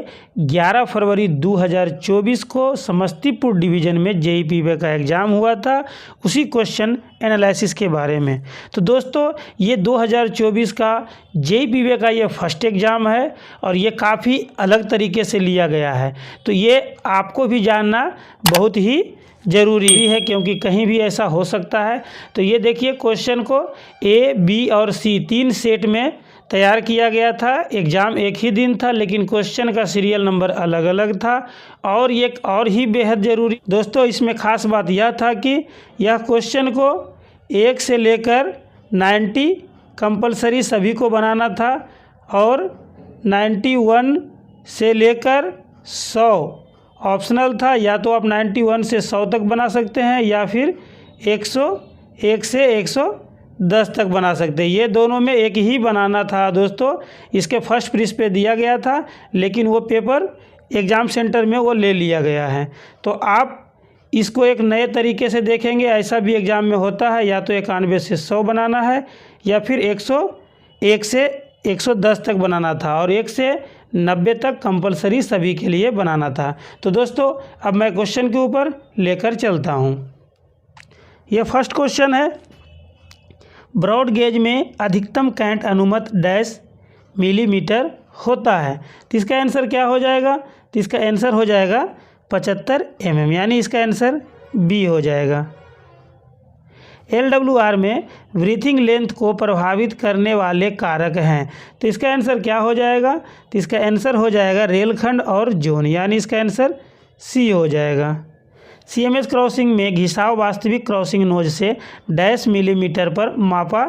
ये 11 फरवरी 2024 को समस्तीपुर डिवीज़न में JEE का एग्ज़ाम हुआ था, उसी क्वेश्चन एनालिसिस के बारे में। तो दोस्तों ये 2024 का JEE का ये फर्स्ट एग्ज़ाम है और ये काफ़ी अलग तरीके से लिया गया है। तो ये आपको भी जानना बहुत ही ज़रूरी है, क्योंकि कहीं भी ऐसा हो सकता है। तो ये देखिए, क्वेश्चन को A, B और C 3 सेट में तैयार किया गया था। एग्ज़ाम एक ही दिन था, लेकिन क्वेश्चन का सीरियल नंबर अलग अलग था। और एक और ही बेहद ज़रूरी दोस्तों, इसमें ख़ास बात यह था कि यह क्वेश्चन को 1 से लेकर 90 कंपलसरी सभी को बनाना था और 91 से लेकर 100 ऑप्शनल था। या तो आप 91 से 100 तक बना सकते हैं या फिर 101 से 110 तक बना सकते हैं। ये दोनों में एक ही बनाना था दोस्तों। इसके फर्स्ट पृष्ठ पे दिया गया था, लेकिन वो पेपर एग्ज़ाम सेंटर में वो ले लिया गया है। तो आप इसको एक नए तरीके से देखेंगे, ऐसा भी एग्ज़ाम में होता है। या तो 91 से 100 बनाना है या फिर 101 से 110 तक बनाना था और 1 से 90 तक कंपलसरी सभी के लिए बनाना था। तो दोस्तों अब मैं क्वेश्चन के ऊपर लेकर चलता हूँ। यह फर्स्ट क्वेश्चन है, ब्रॉड गेज में अधिकतम कैंट अनुमत डैश मिलीमीटर होता है। तो इसका आंसर क्या हो जाएगा? तो इसका आंसर हो जाएगा 75 mm, यानी इसका आंसर बी हो जाएगा। LWR में ब्रीथिंग लेंथ को प्रभावित करने वाले कारक हैं। तो इसका आंसर क्या हो जाएगा? तो इसका आंसर हो जाएगा रेलखंड और जोन, यानी इसका आंसर सी हो जाएगा। CMS क्रॉसिंग में घिसाव वास्तविक क्रॉसिंग नोज से डैश मिलीमीटर पर मापा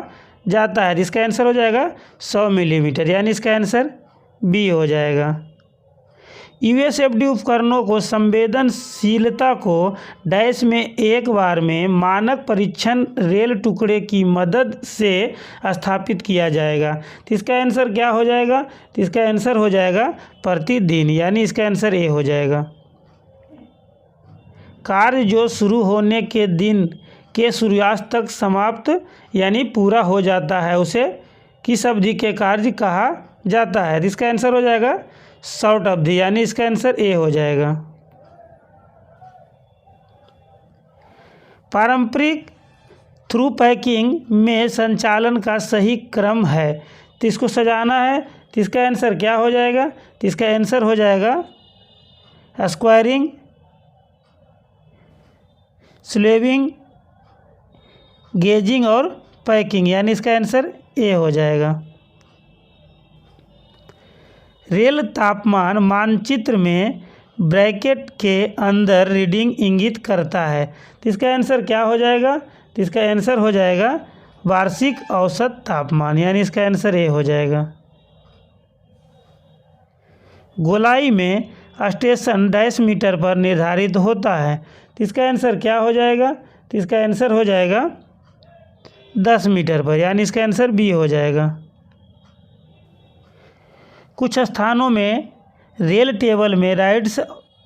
जाता है। इसका आंसर हो जाएगा 100 मिलीमीटर, यानी इसका आंसर बी हो जाएगा। USFD उपकरणों को संवेदनशीलता को डैश में एक बार में मानक परीक्षण रेल टुकड़े की मदद से स्थापित किया जाएगा। तो इसका आंसर क्या हो जाएगा? तो इसका आंसर हो जाएगा प्रतिदिन, यानी इसका आंसर ए हो जाएगा। कार्य जो शुरू होने के दिन के सूर्यास्त तक समाप्त यानी पूरा हो जाता है, उसे किस अवधि के कार्य कहा जाता है? इसका आंसर हो जाएगा शॉर्ट अवधि, यानी इसका आंसर ए हो जाएगा। पारंपरिक थ्रू पैकिंग में संचालन का सही क्रम है, तो इसको सजाना है। तो इसका आंसर क्या हो जाएगा? तो इसका आंसर हो जाएगा स्क्वायरिंग, स्लेविंग, गेजिंग और पैकिंग, यानी इसका आंसर ए हो जाएगा। रेल तापमान मानचित्र में ब्रैकेट के अंदर रीडिंग इंगित करता है। तो इसका आंसर क्या हो जाएगा? तो इसका आंसर हो जाएगा वार्षिक औसत तापमान, यानी इसका आंसर ए हो जाएगा। गोलाई में स्टेशन डैश मीटर पर निर्धारित होता है। तो इसका आंसर क्या हो जाएगा? तो इसका आंसर हो जाएगा 10 मीटर पर, यानी इसका आंसर बी हो जाएगा। कुछ स्थानों में रेल टेबल में राइड्स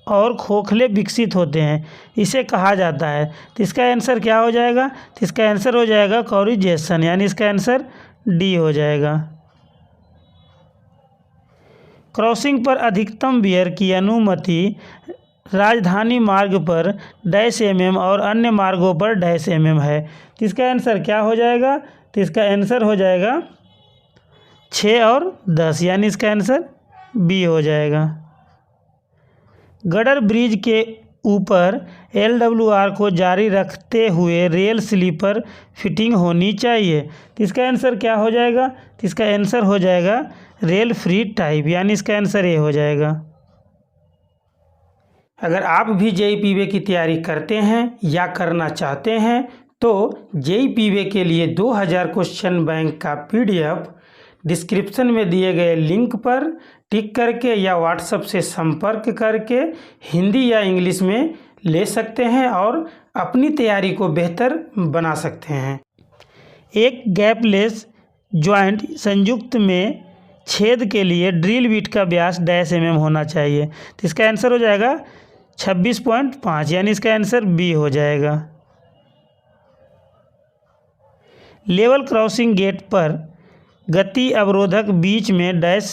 और खोखले विकसित होते हैं, इसे कहा जाता है। तो इसका आंसर क्या हो जाएगा? तो इसका आंसर हो जाएगा कॉरिजेशन, यानी इसका आंसर डी हो जाएगा। क्रॉसिंग पर अधिकतम बियर की अनुमति राजधानी मार्ग पर डैश mm और अन्य मार्गों पर डैश mm है। तो इसका आंसर क्या हो जाएगा? तो इसका आंसर हो जाएगा 6 और 10, यानी इसका आंसर बी हो जाएगा। गडर ब्रिज के ऊपर LWR को जारी रखते हुए रेल स्लीपर फिटिंग होनी चाहिए। तो इसका आंसर क्या हो जाएगा? तो इसका आंसर हो जाएगा रेल फ्री टाइप, यानी इसका आंसर ए हो जाएगा। अगर आप भी JEE की तैयारी करते हैं या करना चाहते हैं तो JEE के लिए 2000 क्वेश्चन बैंक का PDF डिस्क्रिप्शन में दिए गए लिंक पर टिक करके या व्हाट्सएप से संपर्क करके हिंदी या इंग्लिश में ले सकते हैं और अपनी तैयारी को बेहतर बना सकते हैं। एक गैपलेस जॉइंट संयुक्त में छेद के लिए ड्रिल बिट का व्यास डैश mm होना चाहिए। तो इसका आंसर हो जाएगा 26.5, यानी इसका आंसर बी हो जाएगा। लेवल क्रॉसिंग गेट पर गति अवरोधक बीच में डैश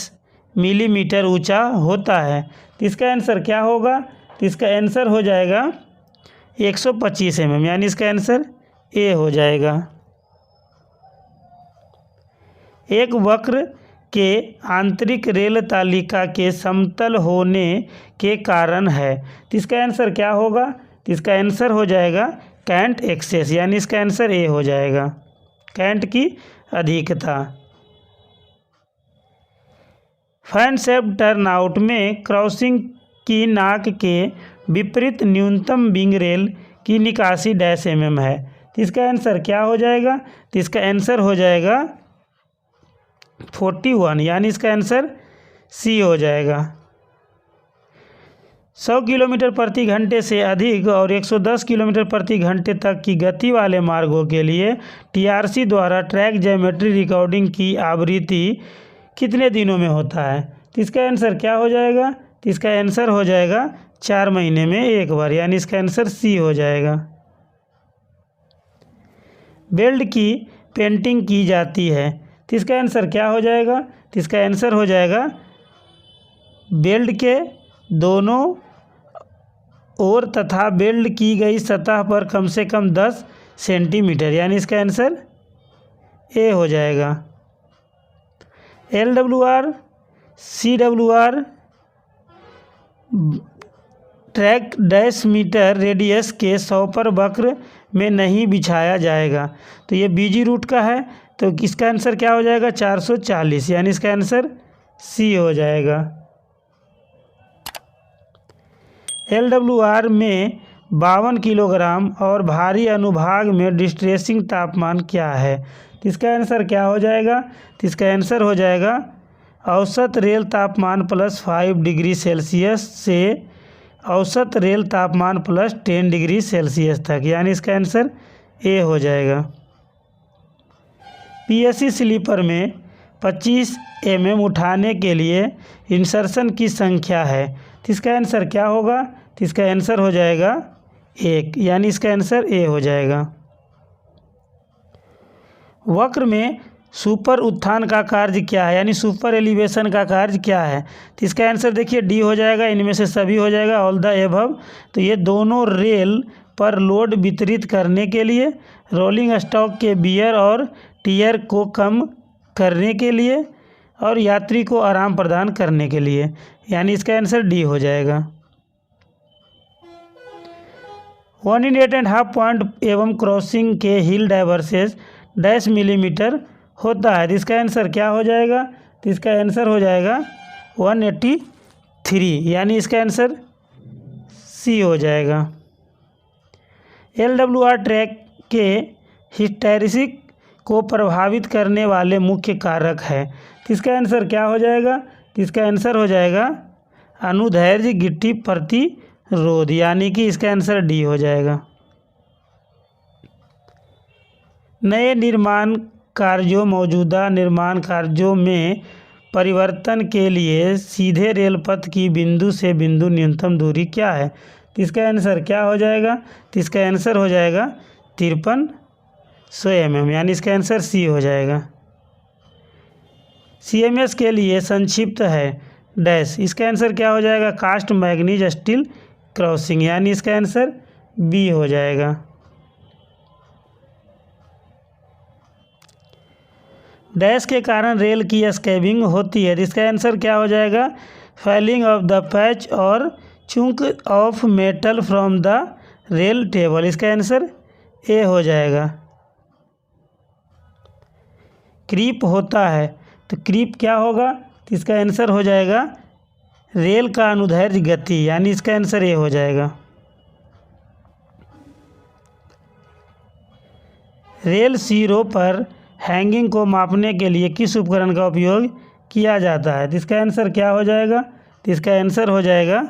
मिलीमीटर ऊंचा होता है। तो इसका आंसर क्या होगा? तो इसका आंसर हो जाएगा 125 mm, यानी इसका आंसर ए हो जाएगा। एक वक्र के आंतरिक रेल तालिका के समतल होने के कारण है। तो इसका आंसर क्या होगा? तो इसका आंसर हो जाएगा कैंट एक्सेस, यानी इसका आंसर ए हो जाएगा, कैंट की अधिकता। फैन शेप्ड टर्नआउट में क्रॉसिंग की नाक के विपरीत न्यूनतम विंग रेल की निकासी डैश mm है। तो इसका आंसर क्या हो जाएगा? तो इसका आंसर हो जाएगा 41, यानी इसका आंसर सी हो जाएगा। 100 किलोमीटर प्रति घंटे से अधिक और 110 किलोमीटर प्रति घंटे तक की गति वाले मार्गों के लिए टीआरसी द्वारा ट्रैक ज्योमेट्री रिकॉर्डिंग की आवृत्ति कितने दिनों में होता है? तो इसका आंसर क्या हो जाएगा? तो इसका आंसर हो जाएगा 4 महीने में एक बार, यानी इसका आंसर सी हो जाएगा। बेल्ट की पेंटिंग की जाती है। तो इसका आंसर क्या हो जाएगा? तो इसका आंसर हो जाएगा बेल्ट के दोनों ओर तथा बेल्ट की गई सतह पर कम से कम 10 सेंटीमीटर, यानी इसका आंसर ए हो जाएगा। LWR CWR track dash metre radius के 100 पर वक्र में नहीं बिछाया जाएगा। तो ये बीजी रूट का है, तो इसका आंसर क्या हो जाएगा? 440, यानी इसका आंसर सी हो जाएगा। LWR में 52 किलोग्राम और भारी अनुभाग में डिस्ट्रेसिंग तापमान क्या है? तो इसका आंसर क्या हो जाएगा? तो इसका आंसर हो जाएगा औसत रेल तापमान +5 डिग्री सेल्सियस से औसत रेल तापमान +10 डिग्री सेल्सियस तक, यानी इसका आंसर ए हो जाएगा। PSC स्लीपर में 25 mm उठाने के लिए इंसर्शन की संख्या है। तो इसका आंसर क्या होगा? तो इसका आंसर हो जाएगा 1, यानी इसका आंसर ए हो जाएगा। वक्र में सुपर उत्थान का कार्य क्या है, यानी सुपर एलिवेशन का कार्य क्या है? तो इसका आंसर देखिए डी हो जाएगा, इनमें से सभी हो जाएगा, ऑल द एबव। तो ये दोनों रेल पर लोड वितरित करने के लिए, रोलिंग स्टॉक के बियर और टियर को कम करने के लिए और यात्री को आराम प्रदान करने के लिए, यानी इसका आंसर डी हो जाएगा। 1.5 पॉइंट एवं क्रॉसिंग के हिल डाइवर्सेस डैश मिलीमीटर होता है। तो इसका आंसर क्या हो जाएगा? तो इसका आंसर हो जाएगा 183, यानी इसका आंसर सी हो जाएगा। LWR ट्रैक के हिस्टैरिसीस को प्रभावित करने वाले मुख्य कारक है। तो इसका आंसर क्या हो जाएगा? तो इसका आंसर हो जाएगा अनुदैर्ध्य गिट्टी प्रतिरोध, यानी कि इसका आंसर डी हो जाएगा। नए निर्माण कार्यों मौजूदा निर्माण कार्यों में परिवर्तन के लिए सीधे रेल पथ की बिंदु से बिंदु न्यूनतम दूरी क्या है? तो इसका आंसर क्या हो जाएगा? तो इसका आंसर हो जाएगा 5300 mm, यानी इसका आंसर सी हो जाएगा। CMS के लिए संक्षिप्त है डैश, इसका आंसर क्या हो जाएगा? कास्ट मैग्नीज स्टील क्रॉसिंग, यानी इसका आंसर बी हो जाएगा। डैश के कारण रेल की स्कैबिंग होती है। इसका आंसर क्या हो जाएगा? फैलिंग ऑफ द पैच और chunk of metal from the rail table, इसका आंसर ए हो जाएगा। क्रीप होता है, तो क्रीप क्या होगा? तो इसका आंसर हो जाएगा रेल का अनुदैर्ध्य गति, यानी इसका आंसर ए हो जाएगा। रेल सिरों पर हैंगिंग को मापने के लिए किस उपकरण का उपयोग किया जाता है? तो इसका आंसर क्या हो जाएगा? तो इसका आंसर हो जाएगा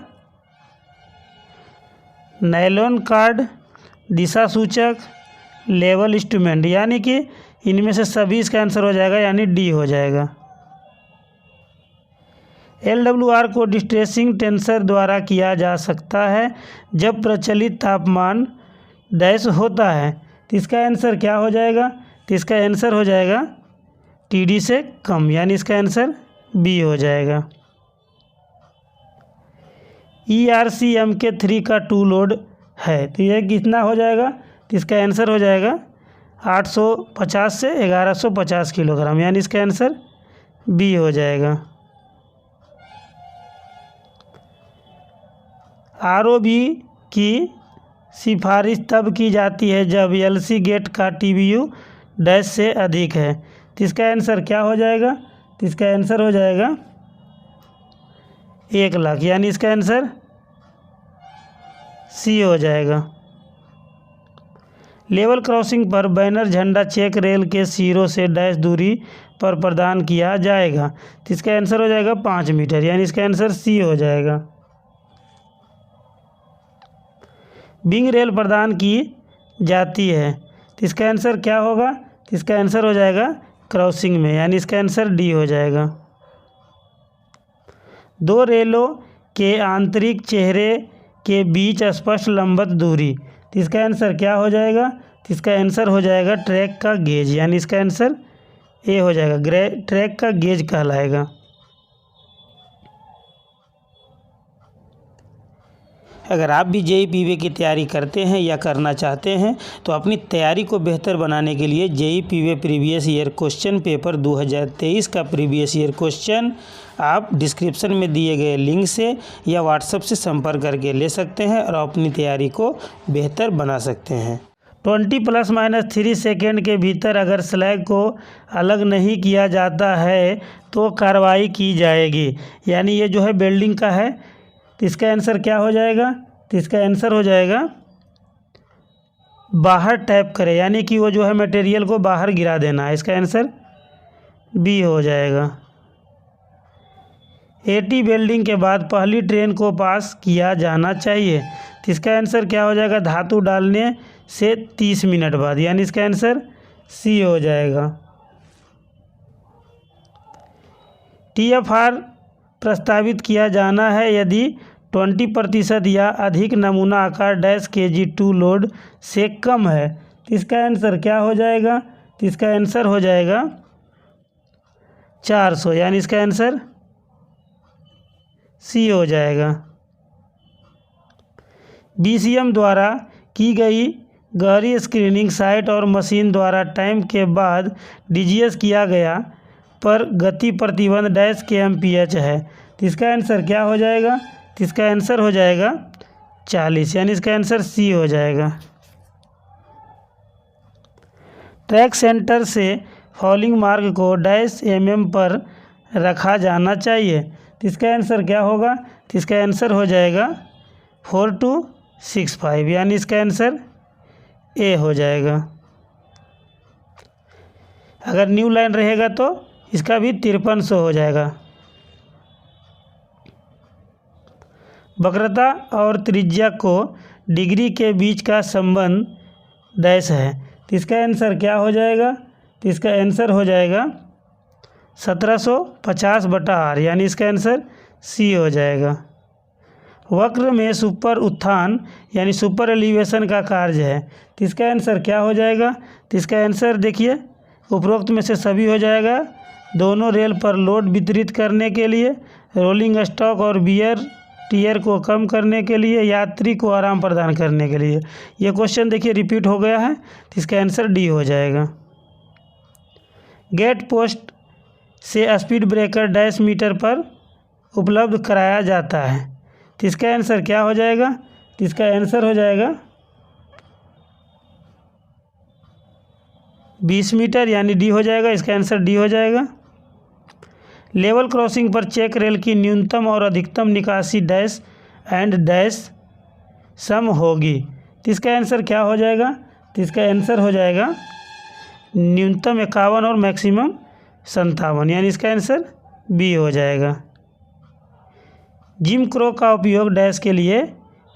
नायलॉन कार्ड, दिशा सूचक, लेवल इंस्ट्रूमेंट, यानी कि इनमें से सभी इसका आंसर हो जाएगा, यानी डी हो जाएगा। LWR को डिस्ट्रेसिंग टेंसर द्वारा किया जा सकता है जब प्रचलित तापमान डैश होता है। तो इसका आंसर क्या हो जाएगा? तो इसका आंसर हो जाएगा TD से कम, यानी इसका आंसर बी हो जाएगा। ERCMK3 का 2 लोड है, तो यह कितना हो जाएगा? तो इसका आंसर हो जाएगा 850 से 1150 किलोग्राम, यानी इसका आंसर बी हो जाएगा। ROB की सिफारिश तब की जाती है जब LC गेट का TBU डैश से अधिक है, तो इसका आंसर क्या हो जाएगा? तो इसका आंसर हो जाएगा 1 लाख, यानी इसका आंसर सी हो जाएगा। लेवल क्रॉसिंग पर बैनर झंडा चेक रेल के सिरों से डैश दूरी पर प्रदान किया जाएगा, तो इसका आंसर हो जाएगा 5 मीटर, यानी इसका आंसर सी हो जाएगा। बिंग रेल प्रदान की जाती है, तो इसका आंसर क्या होगा? तो इसका आंसर हो जाएगा क्रॉसिंग में, यानी इसका आंसर डी हो जाएगा। 2 रेलों के आंतरिक चेहरे के बीच स्पष्ट लंबवत दूरी, तो इसका आंसर क्या हो जाएगा? तो इसका आंसर हो जाएगा ट्रैक का गेज, यानी इसका आंसर ए हो जाएगा, ट्रैक का गेज कहलाएगा। अगर आप भी JEE POA की तैयारी करते हैं या करना चाहते हैं तो अपनी तैयारी को बेहतर बनाने के लिए JEE POA previous year question paper 2023 का प्रीवियस ईयर क्वेश्चन आप डिस्क्रिप्शन में दिए गए लिंक से या व्हाट्सएप से संपर्क करके ले सकते हैं और अपनी तैयारी को बेहतर बना सकते हैं। 20 ± 3 सेकेंड के भीतर अगर स्लैग को अलग नहीं किया जाता है तो कार्रवाई की जाएगी, यानी ये जो है वेल्डिंग का है, तो इसका आंसर क्या हो जाएगा? तो इसका आंसर हो जाएगा बाहर टैप करें, यानी कि वो जो है मटेरियल को बाहर गिरा देना है, इसका आंसर बी हो जाएगा। 80 वेल्डिंग के बाद पहली ट्रेन को पास किया जाना चाहिए, तो इसका आंसर क्या हो जाएगा? धातु डालने से 30 मिनट बाद, यानी इसका आंसर सी हो जाएगा। TFR प्रस्तावित किया जाना है यदि 20% या अधिक नमूना आकार डैश kg2 लोड से कम है, तो इसका आंसर क्या हो जाएगा? तो इसका आंसर हो जाएगा 400, यानी इसका आंसर सी हो जाएगा। BCM द्वारा की गई गहरी स्क्रीनिंग साइट और मशीन द्वारा टाइम के बाद DGS किया गया पर गति प्रतिबंध डैश kmph है, तो इसका आंसर क्या हो जाएगा? तो इसका आंसर हो जाएगा 40, यानी इसका आंसर सी हो जाएगा। ट्रैक सेंटर से फॉलिंग मार्ग को डैश mm पर रखा जाना चाहिए, तो इसका आंसर क्या होगा? तो इसका आंसर हो जाएगा 4265, यानी इसका आंसर ए हो जाएगा। अगर न्यू लाइन रहेगा तो इसका भी 5300 हो जाएगा। वक्रता और त्रिज्या को डिग्री के बीच का संबंध डैश है, तो इसका आंसर क्या हो जाएगा? तो इसका आंसर हो जाएगा 1750/r, यानी इसका आंसर सी हो जाएगा। वक्र में सुपर उत्थान यानी सुपर एलिवेशन का कार्य है, तो इसका आंसर क्या हो जाएगा? तो इसका आंसर देखिए उपरोक्त में से सभी हो जाएगा। दोनों रेल पर लोड वितरित करने के लिए, रोलिंग स्टॉक और बियर टीयर को कम करने के लिए, यात्री को आराम प्रदान करने के लिए। ये क्वेश्चन देखिए रिपीट हो गया है, तो इसका आंसर डी हो जाएगा। गेट पोस्ट से स्पीड ब्रेकर डैश मीटर पर उपलब्ध कराया जाता है, तो इसका आंसर क्या हो जाएगा? तो इसका आंसर हो जाएगा 20 मीटर, यानी डी हो जाएगा, इसका आंसर डी हो जाएगा। लेवल क्रॉसिंग पर चेक रेल की न्यूनतम और अधिकतम निकासी डैश एंड डैश सम होगी, तो इसका आंसर क्या हो जाएगा? तो इसका आंसर हो जाएगा न्यूनतम 51 और मैक्सिमम 57, यानी इसका आंसर बी हो जाएगा। जिम क्रो का उपयोग डैश के लिए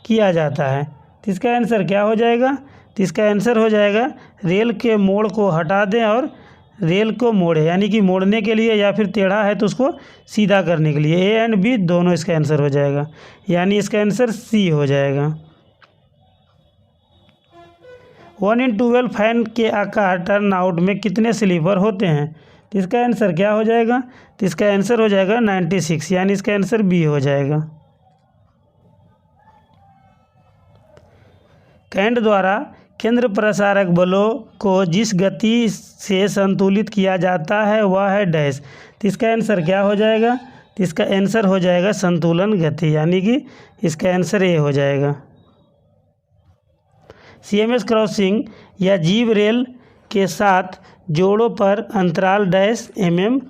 किया जाता है, तो इसका आंसर क्या हो जाएगा? तो इसका आंसर हो जाएगा रेल के मोड़ को हटा दें और रेल को मोड़े, यानी कि मोड़ने के लिए, या फिर टेढ़ा है तो उसको सीधा करने के लिए। ए एंड बी दोनों इसका आंसर हो जाएगा, यानी इसका आंसर सी हो जाएगा। 1/12 फैन के आकार टर्न आउट में कितने स्लीपर होते हैं, तो इसका आंसर क्या हो जाएगा? तो इसका आंसर हो जाएगा 96, यानी इसका आंसर बी हो जाएगा। कैंट द्वारा केंद्र प्रसारक बलों को जिस गति से संतुलित किया जाता है वह है डैश। तो इसका आंसर क्या हो जाएगा? तो इसका आंसर हो जाएगा संतुलन गति, यानी कि इसका आंसर ए हो जाएगा। CMS क्रॉसिंग या जीव रेल के साथ जोड़ों पर अंतराल डैश mm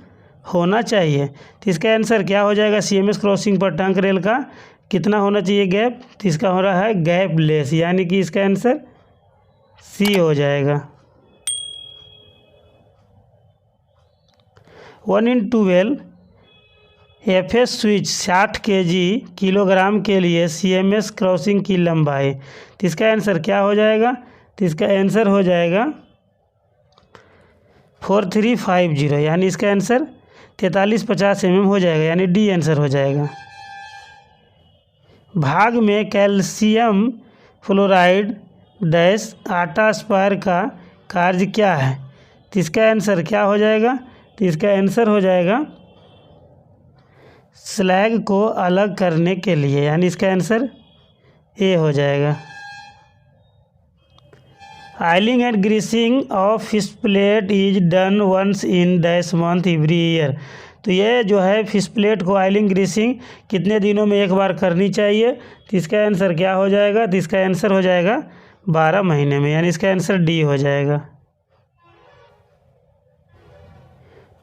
होना चाहिए। तो इसका आंसर क्या हो जाएगा? CMS क्रॉसिंग पर टंक रेल का कितना होना चाहिए गैप? तो इसका हो रहा है गैप लेस, यानी कि इसका आंसर सी हो जाएगा। 1/12 FS स्विच 60 किलोग्राम के लिए CMS क्रॉसिंग की लंबाई। तो इसका आंसर क्या हो जाएगा? तो इसका आंसर हो जाएगा 4350, यानी इसका आंसर 4350 mm हो जाएगा, यानी डी आंसर हो जाएगा। भाग में कैल्शियम फ्लोराइड डैश आटा स्पायर का कार्य क्या है? तो इसका आंसर क्या हो जाएगा? तो इसका आंसर हो जाएगा स्लैग को अलग करने के लिए, यानी इसका आंसर ए हो जाएगा। Oiling and greasing of fish plate is done once in dash month every year. तो ये जो है फिश प्लेट को ऑयलिंग ग्रीसिंग कितने दिनों में एक बार करनी चाहिए? तो इसका आंसर क्या हो जाएगा? तो इसका आंसर हो जाएगा 12 महीने में, यानी इसका आंसर डी हो जाएगा।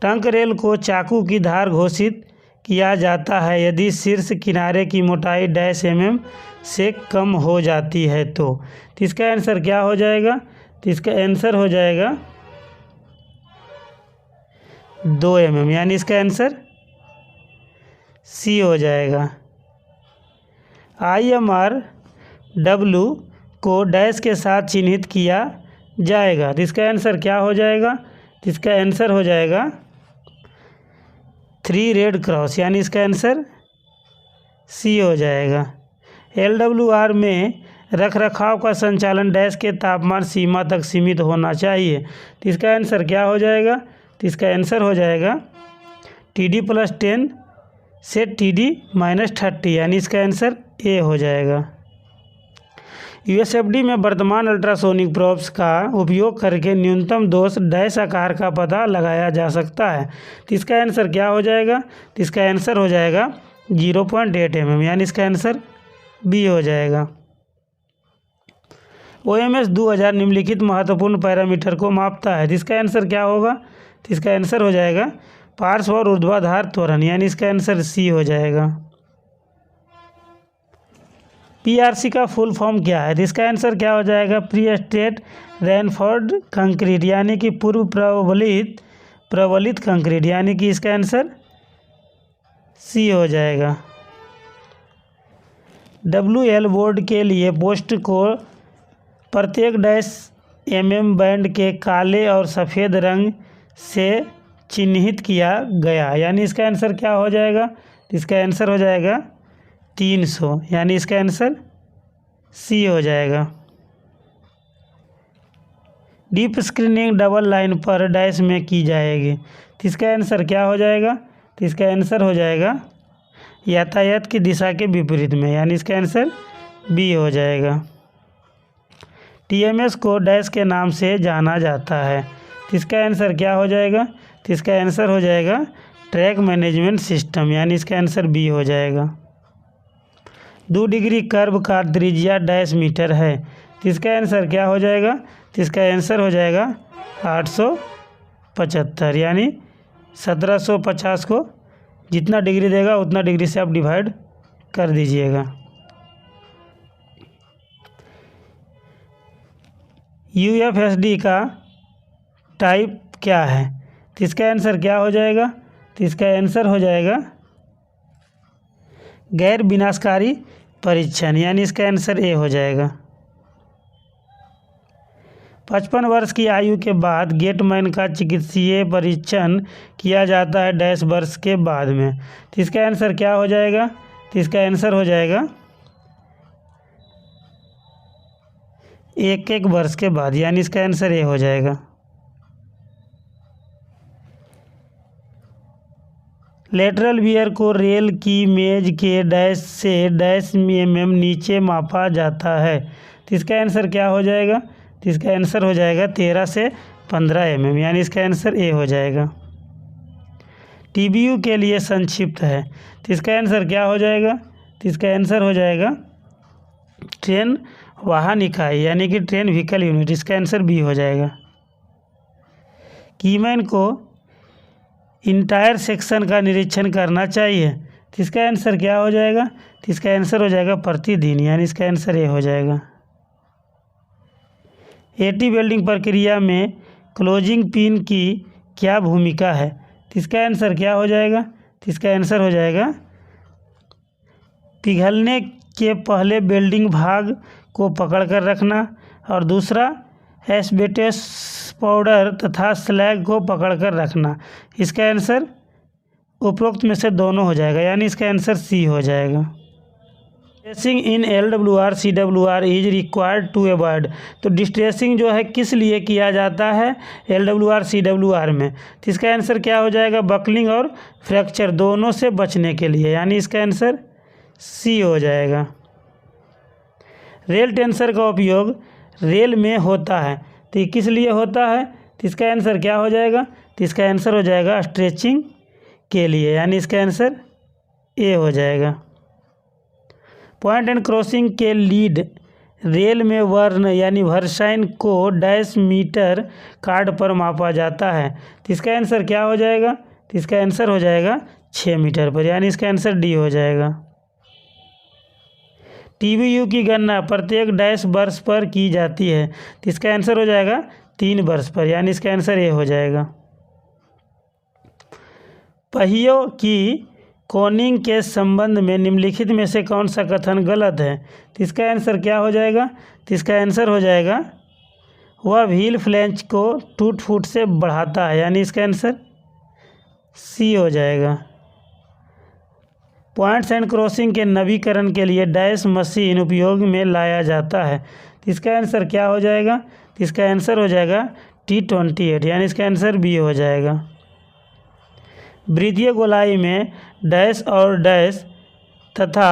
टंक रेल को चाकू की धार घोषित किया जाता है यदि शीर्ष किनारे की मोटाई डैश mm से कम हो जाती है तो इसका आंसर क्या हो जाएगा? तो इसका आंसर हो जाएगा 2 mm, यानी इसका आंसर सी हो जाएगा। IMR-W को डैश के साथ चिन्हित किया जाएगा। तो इसका आंसर क्या हो जाएगा? तो इसका आंसर हो जाएगा 3 रेड क्रॉस, यानी इसका आंसर सी हो जाएगा। LWR में रखरखाव का संचालन डैश के तापमान सीमा तक सीमित होना चाहिए। तो इसका आंसर क्या हो जाएगा? तो इसका आंसर हो जाएगा TD+10 से TD-30, यानी इसका आंसर ए हो जाएगा। USFD में वर्तमान अल्ट्रासोनिक प्रोब्स का उपयोग करके न्यूनतम दोष डैश आकार का पता लगाया जा सकता है। तो इसका आंसर क्या हो जाएगा? तो इसका आंसर हो जाएगा 0.8 mm, यानी इसका आंसर बी हो जाएगा। OMS 2000 निम्नलिखित महत्वपूर्ण पैरामीटर को मापता है। तो इसका आंसर क्या होगा? तो इसका आंसर हो जाएगा पार्श्व और ऊर्ध्वाधर त्वरण, यानी इसका आंसर सी हो जाएगा। PRC का फुल फॉर्म क्या है? तो इसका आंसर क्या हो जाएगा? प्री स्टेट रेनफोर्ड कंक्रीट, यानी कि पूर्व प्रबलित कंक्रीट, यानी कि इसका आंसर सी हो जाएगा। WL बोर्ड के लिए पोस्ट को प्रत्येक डैश mm बैंड के काले और सफ़ेद रंग से चिन्हित किया गया, यानी इसका आंसर क्या हो जाएगा? तो इसका आंसर हो जाएगा 300, यानी इसका आंसर सी हो जाएगा। डीप स्क्रीनिंग डबल लाइन पर डैश में की जाएगी। तो इसका आंसर क्या हो जाएगा? तो इसका आंसर हो जाएगा यातायात की दिशा के विपरीत में, यानी इसका आंसर बी हो जाएगा। TMS को डैश के नाम से जाना जाता है। तो इसका आंसर क्या हो जाएगा? तो इसका आंसर हो जाएगा ट्रैक मैनेजमेंट सिस्टम, यानी इसका आंसर बी हो जाएगा। 2 डिग्री कर्व का त्रिज्या डैश मीटर है। तो इसका आंसर क्या हो जाएगा? तो इसका आंसर हो जाएगा 875, यानी 1750 को जितना डिग्री देगा उतना डिग्री से आप डिवाइड कर दीजिएगा। UFSD का टाइप क्या है? तो इसका आंसर क्या हो जाएगा? तो इसका आंसर हो जाएगा गैर विनाशकारी परीक्षण, यानी इसका आंसर ए हो जाएगा। 55 वर्ष की आयु के बाद गेटमैन का चिकित्सीय परीक्षण किया जाता है डैश वर्ष के बाद में। तो इसका आंसर क्या हो जाएगा? तो इसका आंसर हो जाएगा 1 वर्ष के बाद, यानी इसका आंसर ए हो जाएगा। लेटरल वियर को रेल की मेज के डैश से डैश mm नीचे मापा जाता है। तो इसका आंसर क्या हो जाएगा? तो इसका आंसर हो जाएगा 13 से 15 mm, यानी इसका आंसर ए हो जाएगा। TBU के लिए संक्षिप्त है, तो इसका आंसर क्या हो जाएगा? तो इसका आंसर हो जाएगा ट्रेन वाहन इकाई, यानी कि ट्रेन व्हीकल यूनिट। इसका आंसर बी हो जाएगा। कीमैन को इंटायर सेक्शन का निरीक्षण करना चाहिए, तो इसका आंसर क्या हो जाएगा? तो इसका आंसर हो जाएगा प्रतिदिन, यानी इसका आंसर ए हो जाएगा। एटी वेल्डिंग प्रक्रिया में क्लोजिंग पिन की क्या भूमिका है? तो इसका आंसर क्या हो जाएगा? तो इसका आंसर हो जाएगा पिघलने के पहले वेल्डिंग भाग को पकड़कर रखना, और दूसरा एस्बेस्टस पाउडर तथा स्लैग को पकड़कर रखना। इसका आंसर उपरोक्त में से दोनों हो जाएगा, यानी इसका आंसर सी हो जाएगा। Distressing in LWR CWR is required to avoid, तो डिस्ट्रेसिंग जो है किस लिए किया जाता है LWR CWR में? तो इसका आंसर क्या हो जाएगा? बकलिंग और फ्रैक्चर दोनों से बचने के लिए, यानी इसका आंसर सी हो जाएगा। रेल टेंसर का उपयोग रेल में होता है, तो ये किस लिए होता है? तो इसका आंसर क्या हो जाएगा? तो इसका आंसर हो जाएगा स्ट्रेचिंग के लिए, यानी इसका आंसर ए हो जाएगा। पॉइंट एंड क्रॉसिंग के लीड रेल में वर्ण यानी वर्साइन को डैश मीटर कार्ड पर मापा जाता है, तो इसका आंसर क्या हो जाएगा? तो इसका आंसर हो जाएगा 6 मीटर पर, यानी इसका आंसर डी हो जाएगा। TBU की गणना प्रत्येक डैश वर्ष पर की जाती है, तो इसका आंसर हो जाएगा 3 वर्ष पर, यानी इसका आंसर ए हो जाएगा। पहियों की कोनिंग के संबंध में निम्नलिखित में से कौन सा कथन गलत है? तो इसका आंसर क्या हो जाएगा? तो इसका आंसर हो जाएगा वह व्हील फ्लैंज को 2 फुट से बढ़ाता है, यानी इसका आंसर सी हो जाएगा। पॉइंट्स एंड क्रॉसिंग के नवीकरण के लिए डैश मशीन उपयोग में लाया जाता है, तो इसका आंसर क्या हो जाएगा? तो इसका आंसर हो जाएगा T28, यानी इसका आंसर बी हो जाएगा। वृत्तीय गोलाई में डैश और डैश तथा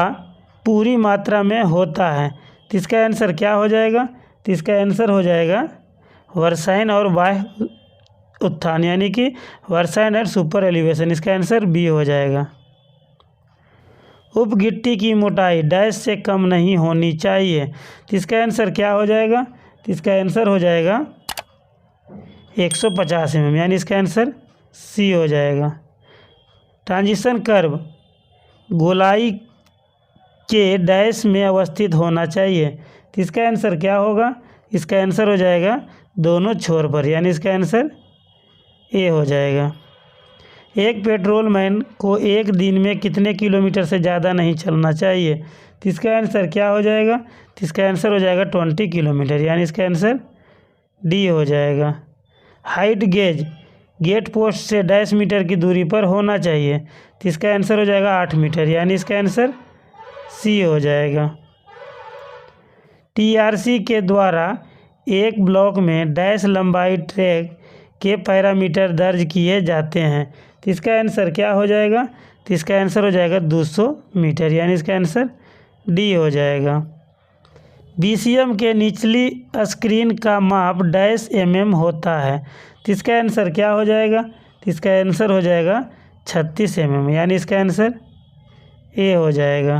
पूरी मात्रा में होता है, तो इसका आंसर क्या हो जाएगा? तो इसका आंसर हो जाएगा वर्साइन और बाह्य उत्थान, यानी कि वर्साइन और सुपर एलिवेशन। इसका आंसर बी हो जाएगा। उपगिट्टी की मोटाई डैश से कम नहीं होनी चाहिए, तो इसका आंसर क्या हो जाएगा? तो इसका आंसर हो जाएगा 150 mm, यानी इसका आंसर सी हो जाएगा। ट्रांजिशन कर्व गोलाई के डैश में अवस्थित होना चाहिए, तो इसका आंसर क्या होगा? इसका आंसर हो जाएगा दोनों छोर पर, यानी इसका आंसर ए हो जाएगा। एक पेट्रोलमैन को एक दिन में कितने किलोमीटर से ज़्यादा नहीं चलना चाहिए, तो इसका आंसर क्या हो जाएगा? तो इसका आंसर हो जाएगा 20 किलोमीटर, यानी इसका आंसर डी हो जाएगा। हाइट गेज गेट पोस्ट से डैश मीटर की दूरी पर होना चाहिए, तो इसका आंसर हो जाएगा 8 मीटर, यानी इसका आंसर सी हो जाएगा। TRC के द्वारा एक ब्लॉक में डैश लंबाई ट्रैक के पैरामीटर दर्ज किए जाते हैं, तो इसका आंसर क्या हो जाएगा? तो इसका आंसर हो जाएगा 200 मीटर, यानी इसका आंसर डी हो जाएगा। BCM के निचली स्क्रीन का माप डैश mm होता है, तो इसका आंसर क्या हो जाएगा? तो इसका आंसर हो जाएगा 36 mm, यानी इसका आंसर ए हो जाएगा।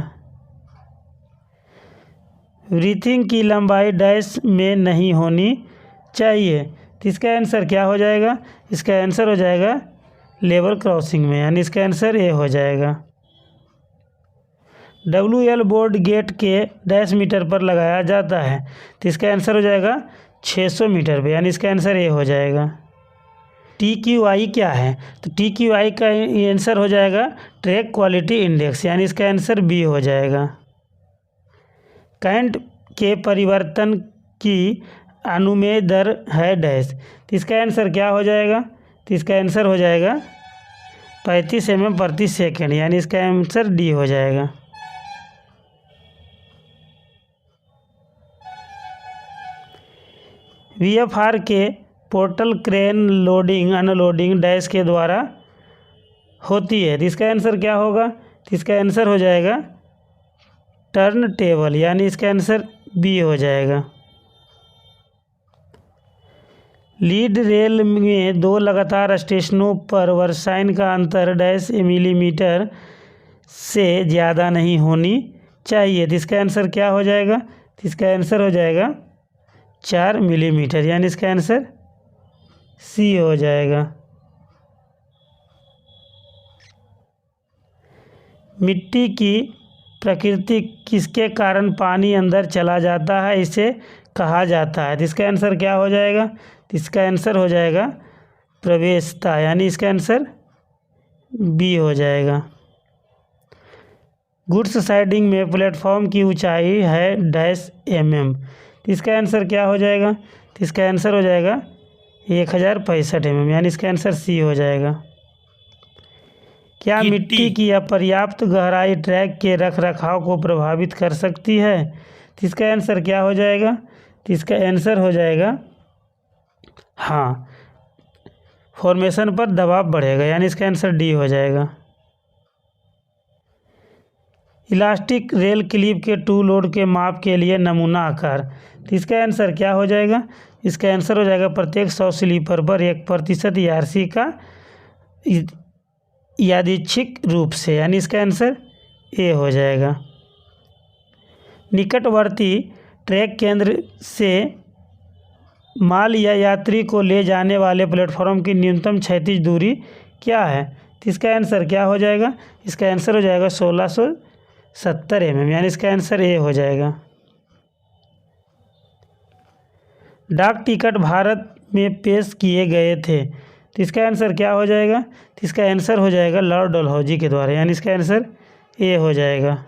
ब्रीथिंग की लंबाई डैश में नहीं होनी चाहिए, तो इसका आंसर क्या हो जाएगा? इसका आंसर हो जाएगा लेवल क्रॉसिंग में, यानी इसका आंसर ए हो जाएगा। WL बोर्ड गेट के डैश मीटर पर लगाया जाता है, तो इसका आंसर हो जाएगा 600 मीटर पर, यानी इसका आंसर ए हो जाएगा। TQI क्या है? तो TQI का आंसर हो जाएगा ट्रैक क्वालिटी इंडेक्स, यानी इसका आंसर बी हो जाएगा। कैंट के परिवर्तन की अनुमेय दर है डैश, तो इसका आंसर क्या हो जाएगा? तो इसका आंसर हो जाएगा 35 mm प्रति सेकेंड, यानी इसका आंसर डी हो जाएगा। VFR के portal crane loading unloading dash के द्वारा होती है, तो इसका आंसर क्या होगा? तो इसका आंसर हो जाएगा टर्न टेबल, यानी इसका आंसर बी हो जाएगा। लीड रेल में 2 लगातार स्टेशनों पर वर्षाइन का अंतर डैश मिलीमीटर से ज़्यादा नहीं होनी चाहिए। तो इसका आंसर क्या हो जाएगा? तो इसका आंसर हो जाएगा 4 मिलीमीटर, यानी इसका आंसर सी हो जाएगा। मिट्टी की प्रकृति किसके कारण पानी अंदर चला जाता है इसे कहा जाता है। तो इसका आंसर क्या हो जाएगा? तो इसका आंसर हो जाएगा प्रवेशता, यानी इसका आंसर बी हो जाएगा। गुड्स साइडिंग में प्लेटफॉर्म की ऊंचाई है डैश mm। तो इसका आंसर क्या हो जाएगा? तो इसका आंसर हो जाएगा 1065 mm, यानी इसका आंसर सी हो जाएगा। क्या मिट्टी की अपर्याप्त गहराई ट्रैक के रख रखाव को प्रभावित कर सकती है? तो इसका आंसर क्या हो जाएगा? तो इसका आंसर हो जाएगा हाँ, फॉर्मेशन पर दबाव बढ़ेगा, यानी इसका आंसर डी हो जाएगा। इलास्टिक रेल क्लिप के टू लोड के माप के लिए नमूना आकार। तो इसका आंसर क्या हो जाएगा? इसका आंसर हो जाएगा प्रत्येक 100 स्लीपर पर 1% ERC का यादृच्छिक रूप से, यानी इसका आंसर ए हो जाएगा। निकटवर्ती ट्रैक केंद्र से माल या यात्री को ले जाने वाले प्लेटफॉर्म की न्यूनतम क्षैतिज दूरी क्या है? तो इसका आंसर क्या हो जाएगा? इसका आंसर हो जाएगा 1670 mm, यानी इसका आंसर ए हो जाएगा। डाक टिकट भारत में पेश किए गए थे। तो इसका आंसर क्या हो जाएगा? तो इसका आंसर हो जाएगा लॉर्ड डलहौजी के द्वारा, यानी इसका आंसर ए हो जाएगा।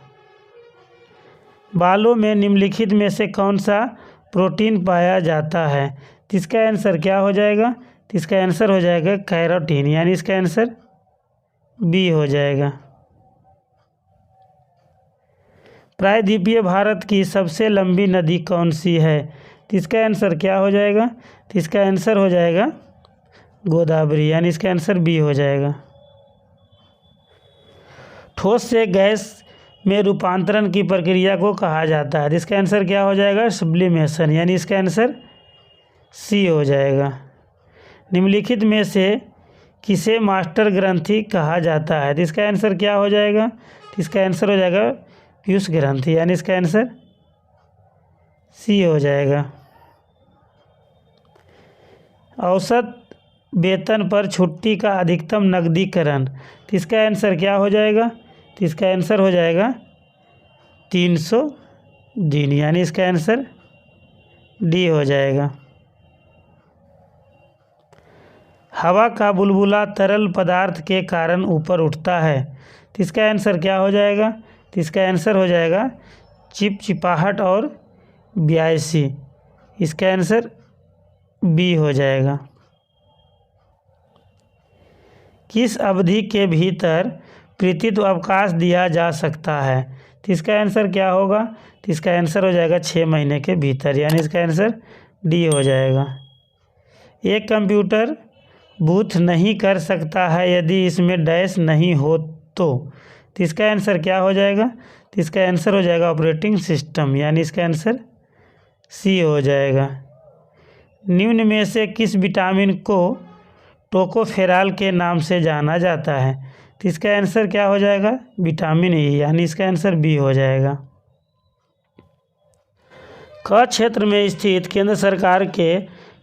बालों में निम्नलिखित में से कौन सा प्रोटीन पाया जाता है? तो इसका आंसर क्या हो जाएगा? तो इसका आंसर हो जाएगा कैरोटीन, यानी इसका आंसर बी हो जाएगा। प्रायद्वीपीय भारत की सबसे लंबी नदी कौन सी है? तो इसका आंसर क्या हो जाएगा? तो इसका आंसर हो जाएगा गोदावरी, यानी इसका आंसर बी हो जाएगा। ठोस से गैस में रूपांतरण की प्रक्रिया को कहा जाता है। इसका आंसर क्या हो जाएगा? सब्लिमेशन, यानी इसका आंसर सी हो जाएगा। निम्नलिखित में से किसे मास्टर ग्रंथि कहा जाता है? तो इसका आंसर क्या हो जाएगा? तो इसका आंसर हो जाएगा पीयूष ग्रंथि, यानी इसका आंसर सी हो जाएगा। औसत वेतन पर छुट्टी का अधिकतम नकदीकरण। तो इसका आंसर क्या हो जाएगा? तो इसका आंसर हो जाएगा 300 दिन, यानी इसका आंसर डी हो जाएगा। हवा का बुलबुला तरल पदार्थ के कारण ऊपर उठता है। तो इसका आंसर क्या हो जाएगा? तो इसका आंसर हो जाएगा चिपचिपाहट और ब्यायसी, इसका आंसर बी हो जाएगा। किस अवधि के भीतर कृतित्व अवकाश दिया जा सकता है? तो इसका आंसर क्या होगा? तो इसका आंसर हो जाएगा 6 महीने के भीतर, यानी इसका आंसर डी हो जाएगा। एक कंप्यूटर बूथ नहीं कर सकता है यदि इसमें डैश नहीं हो तो इसका आंसर क्या हो जाएगा? तो इसका आंसर हो जाएगा ऑपरेटिंग सिस्टम, यानी इसका आंसर सी हो जाएगा। निम्न में से किस विटामिन को टोकोफेरॉल के नाम से जाना जाता है? तो इसका आंसर क्या हो जाएगा? विटामिन ई, यानी इसका आंसर बी हो जाएगा। क क्षेत्र में स्थित केंद्र सरकार के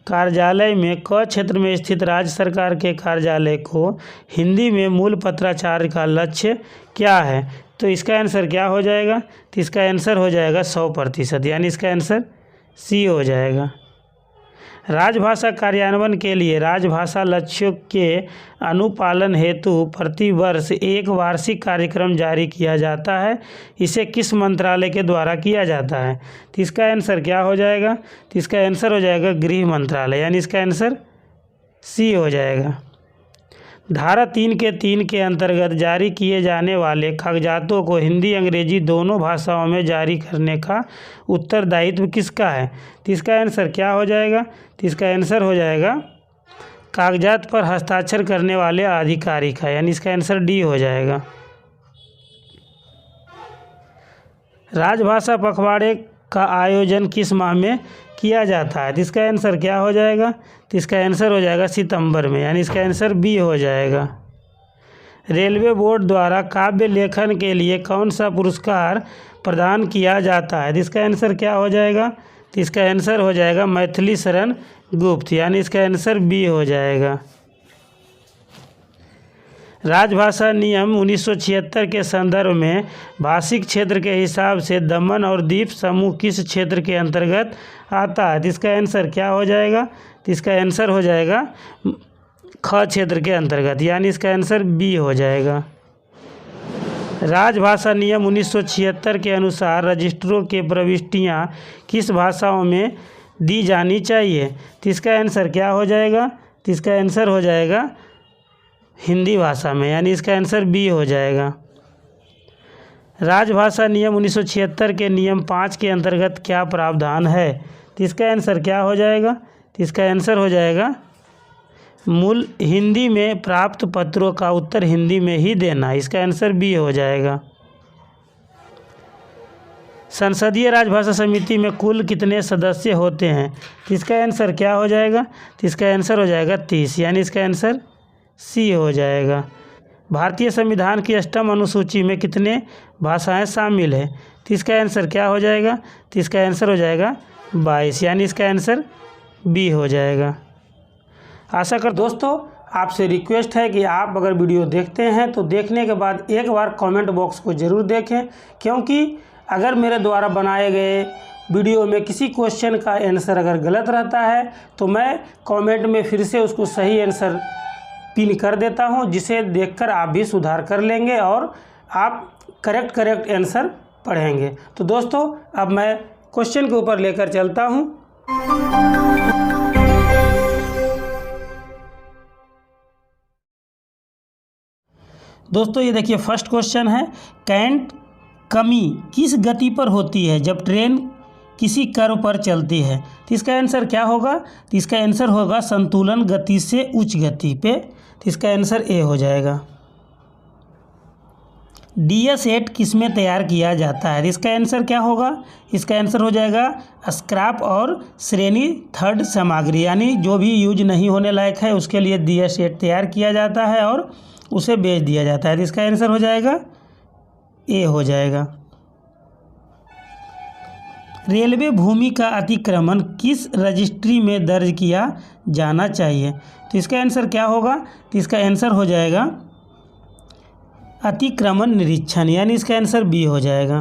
कार्यालय में क क्षेत्र में स्थित राज्य सरकार के कार्यालय को हिंदी में मूल पत्राचार का लक्ष्य क्या है? तो इसका आंसर क्या हो जाएगा? तो इसका आंसर हो जाएगा 100%, यानी इसका आंसर सी हो जाएगा। राजभाषा कार्यान्वयन के लिए राजभाषा लक्ष्यों के अनुपालन हेतु प्रतिवर्ष एक वार्षिक कार्यक्रम जारी किया जाता है। इसे किस मंत्रालय के द्वारा किया जाता है? तो इसका आंसर क्या हो जाएगा? तो इसका आंसर हो जाएगा गृह मंत्रालय, यानी इसका आंसर सी हो जाएगा। धारा 3 के अंतर्गत जारी किए जाने वाले कागजातों को हिंदी अंग्रेजी दोनों भाषाओं में जारी करने का उत्तरदायित्व किसका है? तो इसका आंसर क्या हो जाएगा? तो इसका आंसर हो जाएगा कागजात पर हस्ताक्षर करने वाले अधिकारी का, यानी इसका आंसर डी हो जाएगा। राजभाषा पखवाड़े का आयोजन किस माह में किया जाता है? तो इसका आंसर क्या हो जाएगा? तो इसका आंसर हो जाएगा सितंबर में, यानी इसका आंसर बी हो जाएगा। रेलवे बोर्ड द्वारा काव्य लेखन के लिए कौन सा पुरस्कार प्रदान किया जाता है? तो इसका आंसर क्या हो जाएगा? तो इसका आंसर हो जाएगा मैथिली शरण गुप्त, यानी इसका आंसर बी हो जाएगा। राजभाषा नियम 1976 के संदर्भ में भाषिक क्षेत्र के हिसाब से दमन और दीव समूह किस क्षेत्र के अंतर्गत आता है? तो इसका आंसर क्या हो जाएगा? तो इसका आंसर हो जाएगा ख क्षेत्र के अंतर्गत, यानी इसका आंसर बी हो जाएगा। राजभाषा नियम 1976 के अनुसार रजिस्ट्रों के प्रविष्टियाँ किस भाषाओं में दी जानी चाहिए? तो इसका आंसर क्या हो जाएगा? तो इसका आंसर हो जाएगा हिंदी भाषा में, यानी इसका आंसर बी हो जाएगा। राजभाषा नियम 1976 के नियम 5 के अंतर्गत क्या प्रावधान है? तो इसका आंसर क्या हो जाएगा? तो इसका आंसर हो जाएगा मूल हिंदी में प्राप्त पत्रों का उत्तर हिंदी में ही देना, इसका आंसर बी हो जाएगा। संसदीय राजभाषा समिति में कुल कितने सदस्य होते हैं? तो इसका आंसर क्या हो जाएगा? तो इसका आंसर हो जाएगा 30, यानी इसका आंसर सी हो जाएगा। भारतीय संविधान की 8वीं अनुसूची में कितने भाषाएं शामिल है? तो इसका आंसर क्या हो जाएगा? तो इसका आंसर हो जाएगा 22, यानी इसका आंसर बी हो जाएगा। आशा कर दोस्तों आपसे रिक्वेस्ट है कि आप अगर वीडियो देखते हैं तो देखने के बाद एक बार कमेंट बॉक्स को ज़रूर देखें, क्योंकि अगर मेरे द्वारा बनाए गए वीडियो में किसी क्वेश्चन का आंसर अगर गलत रहता है तो मैं कमेंट में फिर से उसको सही आंसर पिन कर देता हूं, जिसे देखकर आप भी सुधार कर लेंगे और आप करेक्ट आंसर पढ़ेंगे। तो दोस्तों अब मैं क्वेश्चन के ऊपर लेकर चलता हूं। दोस्तों ये देखिए फर्स्ट क्वेश्चन है, करंट कमी किस गति पर होती है जब ट्रेन किसी कर्व पर चलती है? तो इसका आंसर क्या होगा? तो इसका आंसर होगा संतुलन गति से उच्च गति पे, तो इसका आंसर ए हो जाएगा। DS8 किस में तैयार किया जाता है? इसका आंसर क्या होगा? इसका आंसर हो जाएगा स्क्रैप और श्रेणी थर्ड सामग्री, यानी जो भी यूज नहीं होने लायक है उसके लिए DS8 तैयार किया जाता है और उसे बेच दिया जाता है। तो इसका आंसर हो जाएगा ए हो जाएगा। रेलवे भूमि का अतिक्रमण किस रजिस्ट्री में दर्ज किया जाना चाहिए? तो इसका आंसर क्या होगा? तो इसका आंसर हो जाएगा अतिक्रमण निरीक्षण, यानी इसका आंसर बी हो जाएगा।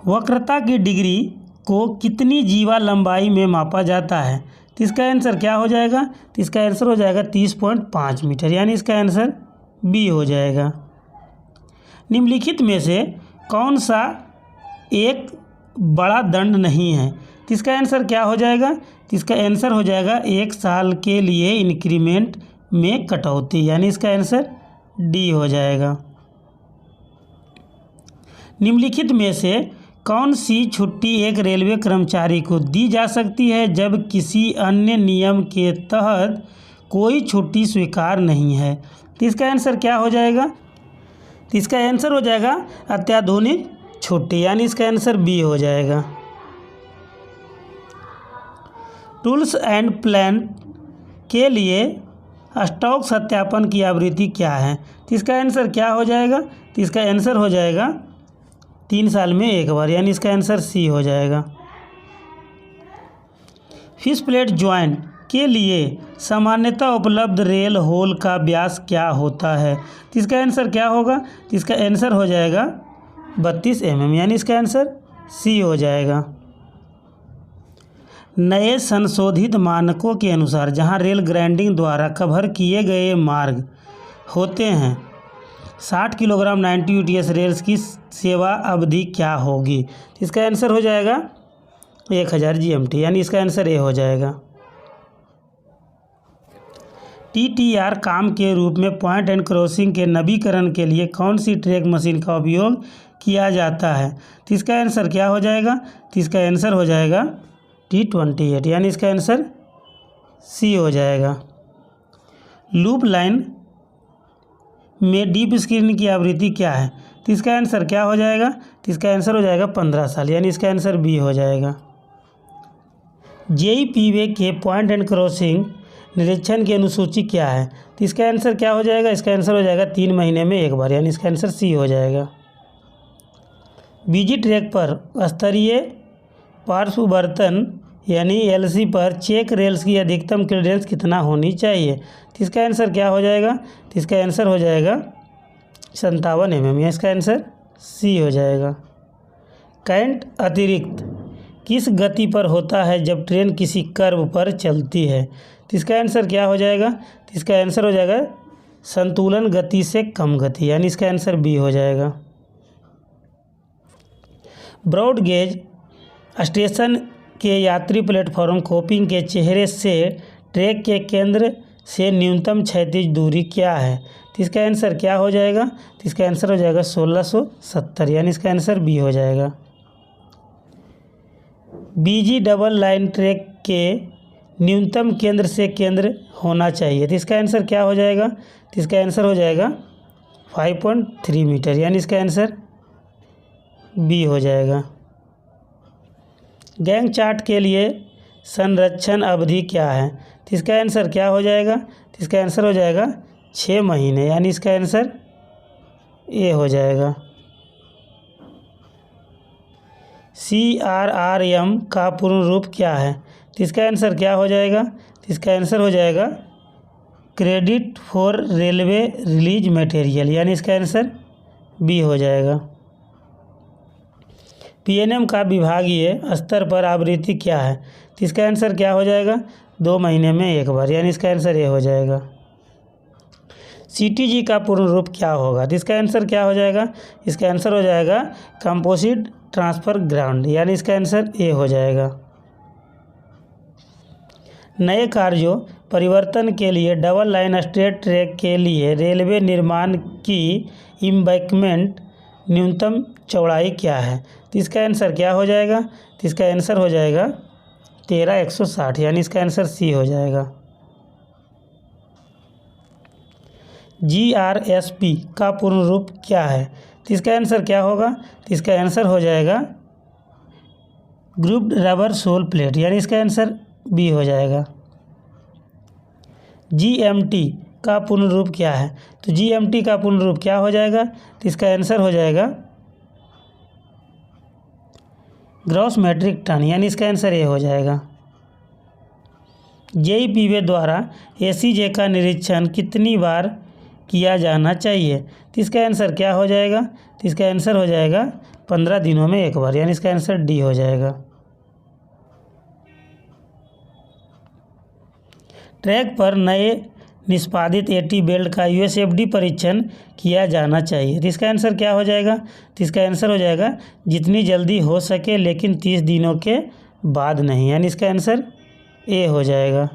वक्रता की डिग्री को कितनी जीवा लंबाई में मापा जाता है? तो इसका आंसर क्या हो जाएगा? तो इसका आंसर हो जाएगा 30.5 मीटर, यानी इसका आंसर बी हो जाएगा। निम्नलिखित में से कौन सा एक बड़ा दंड नहीं है? तो इसका आंसर क्या हो जाएगा? तो इसका आंसर हो जाएगा 1 साल के लिए इंक्रीमेंट में कटौती, यानी इसका आंसर डी हो जाएगा। निम्नलिखित में से कौन सी छुट्टी एक रेलवे कर्मचारी को दी जा सकती है जब किसी अन्य नियम के तहत कोई छुट्टी स्वीकार नहीं है? तो इसका आंसर क्या हो जाएगा? तो इसका आंसर हो जाएगा अत्याधुनिक छुट्टी, यानी इसका आंसर बी हो जाएगा। टूल्स एंड प्लान के लिए स्टॉक सत्यापन की आवृत्ति क्या है? तो इसका आंसर क्या हो जाएगा? तो इसका आंसर हो जाएगा 3 साल में एक बार, यानी इसका आंसर सी हो जाएगा। फिश प्लेट जॉइंट के लिए सामान्यतः उपलब्ध रेल होल का व्यास क्या होता है? तो इसका आंसर क्या होगा? तो इसका आंसर हो जाएगा 32 mm, यानी इसका आंसर सी हो जाएगा। नए संशोधित मानकों के अनुसार जहां रेल ग्राइंडिंग द्वारा कवर किए गए मार्ग होते हैं 60 किलोग्राम 90 UTS रेल्स की सेवा अवधि क्या होगी? इसका आंसर हो जाएगा 1000 GMT, यानी इसका आंसर ए हो जाएगा। TTR काम के रूप में पॉइंट एंड क्रॉसिंग के नवीकरण के लिए कौन सी ट्रैक मशीन का उपयोग किया जाता है? तो इसका आंसर क्या हो जाएगा? तो इसका आंसर हो जाएगा T28, यानी इसका आंसर सी हो जाएगा। लूप लाइन में डीप स्क्रीन की आवृत्ति क्या है? तो तो इसका आंसर क्या हो जाएगा? तो इसका आंसर हो जाएगा 15 साल, यानी इसका आंसर बी हो जाएगा। जेईई के पॉइंट एंड क्रॉसिंग निरीक्षण की अनुसूची क्या है? तो इसका आंसर क्या हो जाएगा? इसका आंसर हो जाएगा 3 महीने में एक बार, यानी इसका आंसर सी हो जाएगा। बीजी ट्रैक पर स्तरीय पार्श्ववर्तन यानी एलसी पर चेक रेल्स की अधिकतम क्लियरेंस कितना होनी चाहिए? तो इसका आंसर क्या हो जाएगा? तो इसका आंसर हो जाएगा 57 mm, या इसका आंसर सी हो जाएगा। करंट अतिरिक्त किस गति पर होता है जब ट्रेन किसी कर्व पर चलती है? तो इसका आंसर क्या हो जाएगा? तो इसका आंसर हो जाएगा संतुलन गति से कम गति, यानी इसका आंसर बी हो जाएगा। ब्रॉड गेज स्टेशन के यात्री प्लेटफॉर्म कोपिंग के चेहरे से ट्रैक के केंद्र से न्यूनतम क्षैतिज दूरी क्या है? तो इसका आंसर क्या हो जाएगा? तो इसका आंसर हो जाएगा 1670, यानी इसका आंसर बी हो जाएगा। बीजी डबल लाइन ट्रैक के न्यूनतम केंद्र से केंद्र होना चाहिए, तो इसका आंसर क्या हो जाएगा? तो इसका आंसर हो जाएगा 5.3 मीटर, यानी इसका आंसर बी हो जाएगा। गैंग चार्ट के लिए संरक्षण अवधि क्या है? तो इसका आंसर क्या हो जाएगा? तो इसका आंसर हो जाएगा 6 महीने, यानी इसका आंसर ए हो जाएगा। CRRM का पूर्ण रूप क्या है? तो इसका आंसर क्या हो जाएगा? तो इसका आंसर हो जाएगा credit for railway release material, यानी इसका आंसर बी हो जाएगा। PNM का विभागीय स्तर पर आवृत्ति क्या है? तो इसका आंसर क्या हो जाएगा? 2 महीने में एक बार, यानी इसका आंसर ए हो जाएगा। CTG का पूर्ण रूप क्या होगा? तो इसका आंसर क्या हो जाएगा? इसका आंसर हो जाएगा कंपोजिट ट्रांसफर ग्राउंड, यानी इसका आंसर ए हो जाएगा। नए कार्यों परिवर्तन के लिए डबल लाइन स्ट्रेट ट्रैक के लिए रेलवे निर्माण की एम्बैंकमेंट न्यूनतम चौड़ाई क्या है? तो इसका आंसर क्या हो जाएगा? तो इसका आंसर हो जाएगा 13,160, यानी इसका आंसर सी हो जाएगा। GRSP का पूर्ण रूप क्या है? तो इसका आंसर क्या होगा? तो इसका आंसर हो जाएगा ग्रुप्ड रबर सोल प्लेट, यानी इसका आंसर बी हो जाएगा। GMT का पूर्ण रूप क्या है? तो GMT का पूर्ण रूप क्या हो जाएगा? तो इसका आंसर हो जाएगा ग्रॉस मीट्रिक टन, यानी इसका आंसर ए हो जाएगा। जेईई द्वारा ACJ का निरीक्षण कितनी बार किया जाना चाहिए? तो इसका आंसर क्या हो जाएगा? तो इसका आंसर हो जाएगा 15 दिनों में एक बार, यानी इसका आंसर डी हो जाएगा। ट्रैक पर नए निष्पादित AT बेल्ट का USFD परीक्षण किया जाना चाहिए, तो इसका आंसर क्या हो जाएगा? तो इसका आंसर हो जाएगा जितनी जल्दी हो सके, लेकिन 30 दिनों के बाद नहीं, यानी इसका आंसर ए हो जाएगा।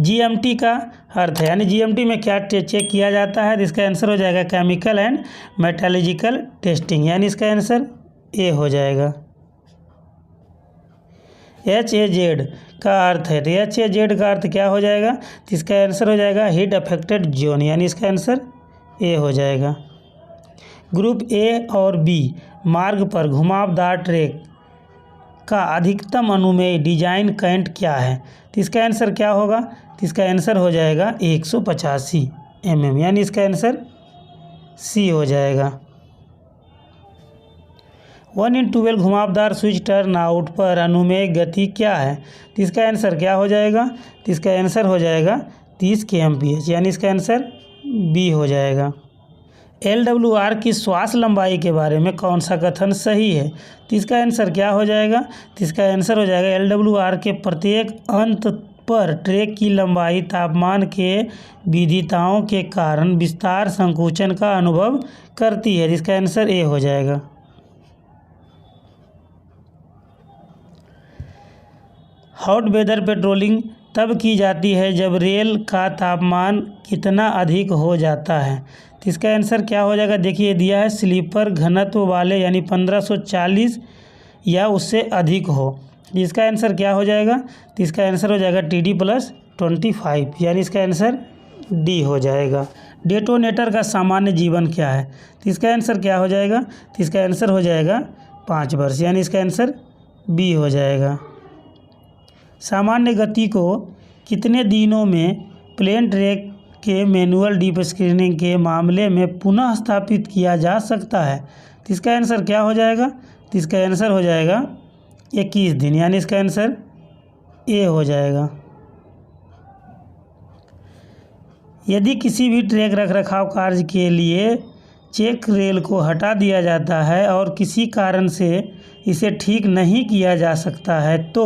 GMT का अर्थ है, यानी GMT में क्या चेक किया जाता है? तो इसका आंसर हो जाएगा केमिकल एंड मेटालर्जिकल टेस्टिंग, यानी इसका आंसर ए हो जाएगा। HAZ का अर्थ है, तो HAZ का अर्थ क्या हो जाएगा? तो इसका आंसर हो जाएगा हीट अफेक्टेड जोन, यानी इसका आंसर ए हो जाएगा। ग्रुप A और B मार्ग पर घुमावदार ट्रैक का अधिकतम अनुमेय डिजाइन करंट क्या है? तो इसका आंसर क्या होगा? तो इसका आंसर हो जाएगा 185 mm, यानी इसका आंसर सी हो जाएगा। 1/12 घुमावदार स्विच टर्न आउट पर अनुमेय गति क्या है? तो इसका आंसर क्या हो जाएगा? तो इसका आंसर हो जाएगा 30 kmph, यानी इसका आंसर बी हो जाएगा। LWR की श्वास लंबाई के बारे में कौन सा कथन सही है? तो इसका आंसर क्या हो जाएगा? तो इसका आंसर हो जाएगा LWR के प्रत्येक अंत पर ट्रैक की लंबाई तापमान के विविधताओं के कारण विस्तार संकुचन का अनुभव करती है, जिसका आंसर ए हो जाएगा। हॉट वेदर पेट्रोलिंग तब की जाती है जब रेल का तापमान कितना अधिक हो जाता है, तो इसका आंसर क्या हो जाएगा? देखिए दिया है स्लीपर घनत्व वाले, यानी 1540 या उससे अधिक हो, इसका आंसर क्या हो जाएगा? तो इसका आंसर हो जाएगा TD + 25, यानी इसका आंसर डी हो जाएगा। डेटोनेटर का सामान्य जीवन क्या है? तो इसका आंसर क्या हो जाएगा? तो इसका आंसर हो जाएगा 5 वर्ष, यानी इसका आंसर बी हो जाएगा। सामान्य गति को कितने दिनों में प्लेन ट्रैक के मैनुअल डीप स्क्रीनिंग के मामले में पुनः स्थापित किया जा सकता है? तो इसका आंसर क्या हो जाएगा? तो इसका आंसर हो जाएगा 21 दिन, यानी इसका आंसर ए हो जाएगा। यदि किसी भी ट्रैक रखरखाव कार्य के लिए चेक रेल को हटा दिया जाता है और किसी कारण से इसे ठीक नहीं किया जा सकता है तो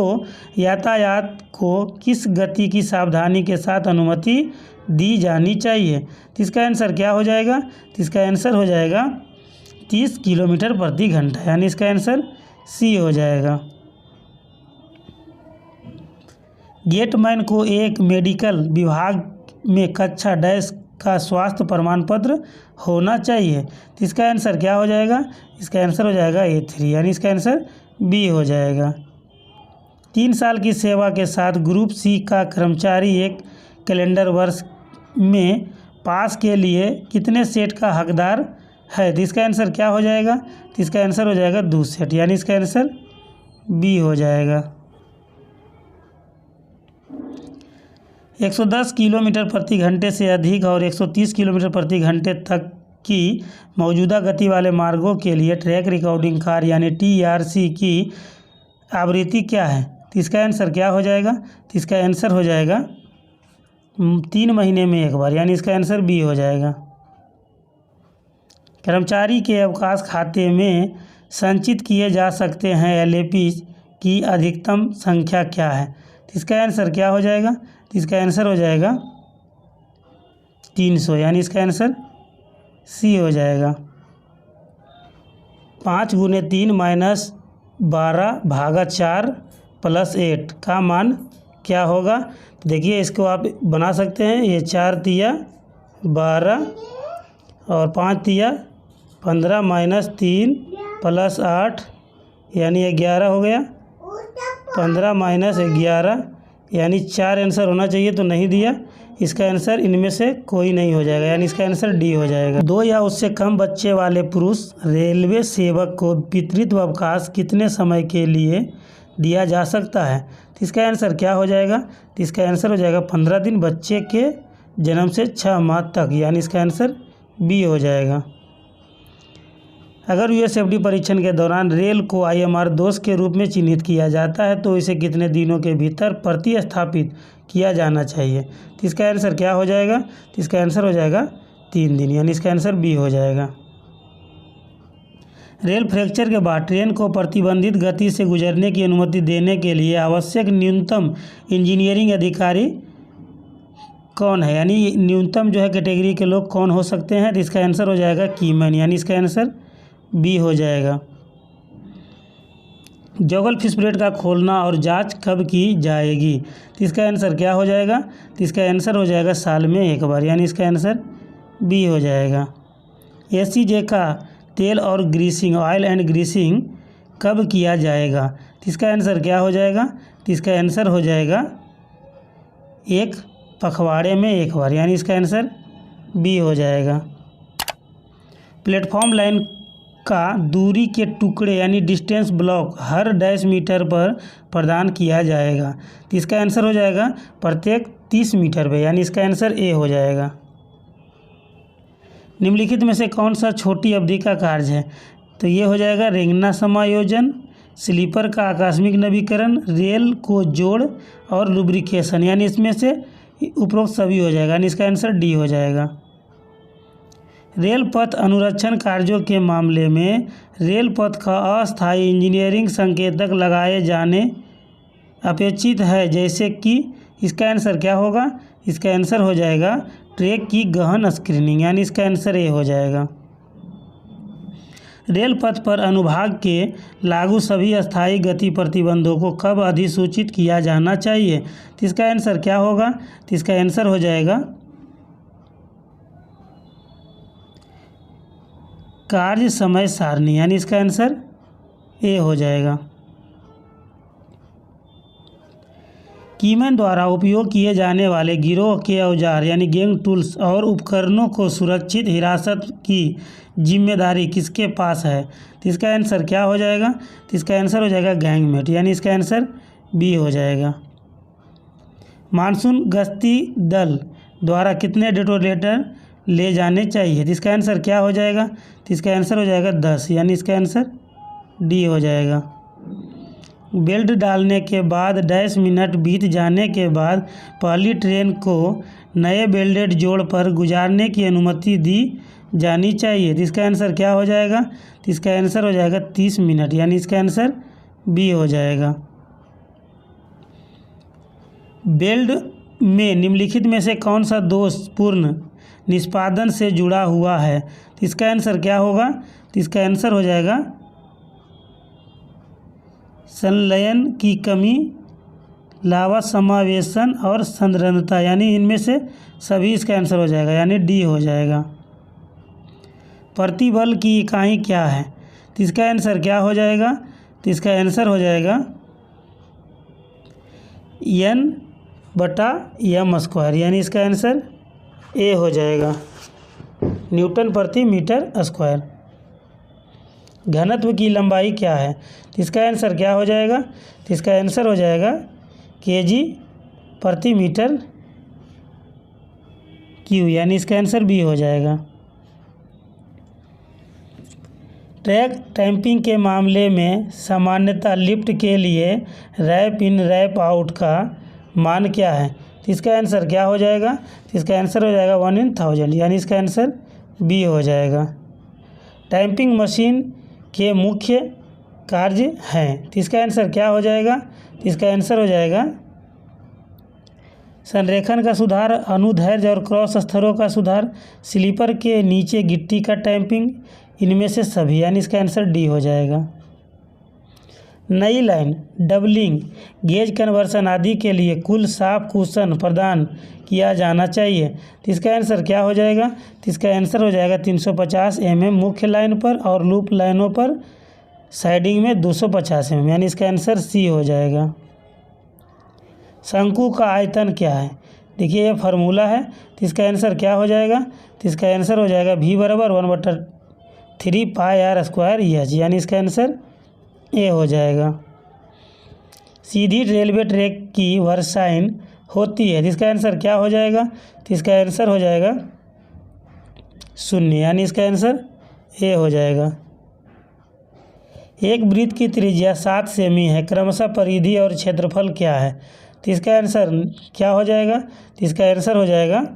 यातायात को किस गति की सावधानी के साथ अनुमति दी जानी चाहिए? तो इसका आंसर क्या हो जाएगा? तो इसका आंसर हो जाएगा 30 किलोमीटर प्रति घंटा, यानी इसका आंसर सी हो जाएगा। गेटमैन को एक मेडिकल विभाग में कक्षा डैश का स्वास्थ्य प्रमाण पत्र होना चाहिए। तो इसका आंसर क्या हो जाएगा? इसका आंसर हो जाएगा A3, यानी इसका आंसर बी हो जाएगा। 3 साल की सेवा के साथ ग्रुप सी का कर्मचारी एक कैलेंडर वर्ष में पास के लिए कितने सेट का हकदार है? तो इसका आंसर क्या हो जाएगा? तो इसका आंसर हो जाएगा 2 सेट, यानी इसका आंसर बी हो जाएगा। 110 किलोमीटर प्रति घंटे से अधिक और 130 किलोमीटर प्रति घंटे तक की मौजूदा गति वाले मार्गों के लिए ट्रैक रिकॉर्डिंग कार यानी TRC की आवृत्ति क्या है? तो इसका आंसर क्या हो जाएगा? तो इसका आंसर हो जाएगा 3 महीने में एक बार, यानी इसका आंसर बी हो जाएगा। कर्मचारी के अवकाश खाते में संचित किए जा सकते हैं LAP की अधिकतम संख्या क्या है? तो इसका आंसर क्या हो जाएगा? तो इसका आंसर हो जाएगा 300, यानी इसका आंसर सी हो जाएगा। 5 × 3 - 12 भागा 4 + 8 का मान क्या होगा? तो देखिए इसको आप बना सकते हैं। ये 4 तिया 12 और 5 तिया 15 - 3 + 8 यानी 11 हो गया। 15 - 11 यानी 4 आंसर होना चाहिए तो नहीं दिया। इसका आंसर इनमें से कोई नहीं हो जाएगा, यानी इसका आंसर डी हो जाएगा। 2 या उससे कम बच्चे वाले पुरुष रेलवे सेवक को पितृत्व अवकाश कितने समय के लिए दिया जा सकता है? तो इसका आंसर क्या हो जाएगा? तो इसका आंसर हो जाएगा 15 दिन बच्चे के जन्म से 6 माह तक, यानी इसका आंसर बी हो जाएगा। अगर USFD परीक्षण के दौरान रेल को IMR दोष के रूप में चिन्हित किया जाता है तो इसे कितने दिनों के भीतर प्रतिस्थापित किया जाना चाहिए? तो इसका आंसर क्या हो जाएगा? तो इसका आंसर हो जाएगा 3 दिन, यानी इसका आंसर बी हो जाएगा। रेल फ्रैक्चर के बाद ट्रेन को प्रतिबंधित गति से गुजरने की अनुमति देने के लिए आवश्यक न्यूनतम इंजीनियरिंग अधिकारी कौन है? यानी न्यूनतम जो है कैटेगरी के लोग कौन हो सकते हैं? तो इसका आंसर हो जाएगा कीमैन, यानी इसका आंसर बी हो जाएगा। जॉगल फिश प्लेट का खोलना और जांच कब की जाएगी? तो इसका आंसर क्या हो जाएगा? तो इसका आंसर हो जाएगा साल में एक बार, यानी इसका आंसर बी हो जाएगा। ACJ का तेल और ग्रीसिंग ऑयल एंड ग्रीसिंग कब किया जाएगा? तो इसका आंसर क्या हो जाएगा? तो इसका आंसर हो जाएगा 1 पखवाड़े में एक बार, यानी इसका आंसर बी हो जाएगा। प्लेटफॉर्म लाइन का दूरी के टुकड़े यानी डिस्टेंस ब्लॉक हर डैश मीटर पर प्रदान किया जाएगा? तो इसका आंसर हो जाएगा प्रत्येक 30 मीटर पे, यानी इसका आंसर ए हो जाएगा। निम्नलिखित में से कौन सा छोटी अवधि का कार्य है? तो ये हो जाएगा रेंगना समायोजन, स्लीपर का आकस्मिक नवीकरण, रेल को जोड़ और लुब्रिकेशन, यानी इसमें से उपरोक्त सभी हो जाएगा, यानी इसका आंसर डी हो जाएगा। रेल पथ अनुरक्षण कार्यों के मामले में रेल पथ का अस्थायी इंजीनियरिंग संकेतक लगाए जाने अपेक्षित है, जैसे कि इसका आंसर क्या होगा? इसका आंसर हो जाएगा ट्रैक की गहन स्क्रीनिंग, यानी इसका आंसर ए हो जाएगा। रेल पथ पर अनुभाग के लागू सभी अस्थायी गति प्रतिबंधों को कब अधिसूचित किया जाना चाहिए? तो इसका आंसर क्या होगा? तो इसका आंसर हो जाएगा कार्य समय सारणी, यानी इसका आंसर ए हो जाएगा। कीमैन द्वारा उपयोग किए जाने वाले गिरोह के औजार यानी गैंग टूल्स और उपकरणों को सुरक्षित हिरासत की जिम्मेदारी किसके पास है? तो इसका आंसर क्या हो जाएगा? तो इसका आंसर हो जाएगा गैंगमेट, यानी इसका आंसर बी हो जाएगा। मानसून गश्ती दल द्वारा कितने डेटोनेटर ले जाने चाहिए? तो इसका आंसर क्या हो जाएगा? तो इसका आंसर हो जाएगा 10, यानी इसका आंसर डी हो जाएगा। बेल्ट डालने के बाद 10 मिनट बीत जाने के बाद पहली ट्रेन को नए बेल्टेड जोड़ पर गुजारने की अनुमति दी जानी चाहिए। तो इसका आंसर क्या हो जाएगा? तो इसका आंसर हो जाएगा 30 मिनट, यानी इसका आंसर बी हो जाएगा। बेल्ट में निम्नलिखित में से कौन सा दोष पूर्ण निष्पादन से जुड़ा हुआ है? तो इसका आंसर क्या होगा? तो इसका आंसर हो जाएगा संलयन की कमी, लावा समावेशन और संद्रता, यानी इनमें से सभी इसका आंसर हो जाएगा, यानी डी हो जाएगा। प्रतिबल की इकाई क्या है? तो इसका आंसर क्या हो जाएगा? तो इसका आंसर हो जाएगा N/m², यानी इसका आंसर ए हो जाएगा, न्यूटन प्रति मीटर स्क्वायर। घनत्व की लंबाई क्या है? तो इसका आंसर क्या हो जाएगा? तो इसका आंसर हो जाएगा kg/मीटर क्यू, यानी इसका आंसर बी हो जाएगा। ट्रैक टैंपिंग के मामले में सामान्यतः लिफ्ट के लिए रैप इन रैप आउट का मान क्या है? तो इसका आंसर क्या हो जाएगा? तो इसका आंसर हो जाएगा 1/1000, यानी इसका आंसर बी हो जाएगा। टैंपिंग मशीन के मुख्य कार्य हैं, तो इसका आंसर क्या हो जाएगा? तो इसका आंसर हो जाएगा संरेखन का सुधार, अनुदैर्ध्य और क्रॉस स्तरों का सुधार, स्लीपर के नीचे गिट्टी का टैंपिंग, इनमें से सभी, यानी इसका आंसर डी हो जाएगा। नई लाइन, डबलिंग, गेज कन्वर्सन आदि के लिए कुल साफ कुशन प्रदान किया जाना चाहिए। तो इसका आंसर क्या हो जाएगा? तो इसका आंसर हो जाएगा 350 mm मुख्य लाइन पर और लूप लाइनों पर साइडिंग में 250 mm, यानी इसका आंसर सी हो जाएगा। शंकु का आयतन क्या है? देखिए ये फार्मूला है, तो इसका आंसर क्या हो जाएगा? तो इसका आंसर हो जाएगा v बराबर 1/3 πr², यानी इसका आंसर ए हो जाएगा। सीधी रेलवे ट्रैक की वर्साइन होती है, तो इसका आंसर क्या हो जाएगा? तो इसका आंसर हो जाएगा 0, यानी इसका आंसर ए हो जाएगा। एक वृत्त की त्रिज्या 7 सेमी है, क्रमशः परिधि और क्षेत्रफल क्या है? तो इसका आंसर क्या हो जाएगा? तो इसका आंसर हो जाएगा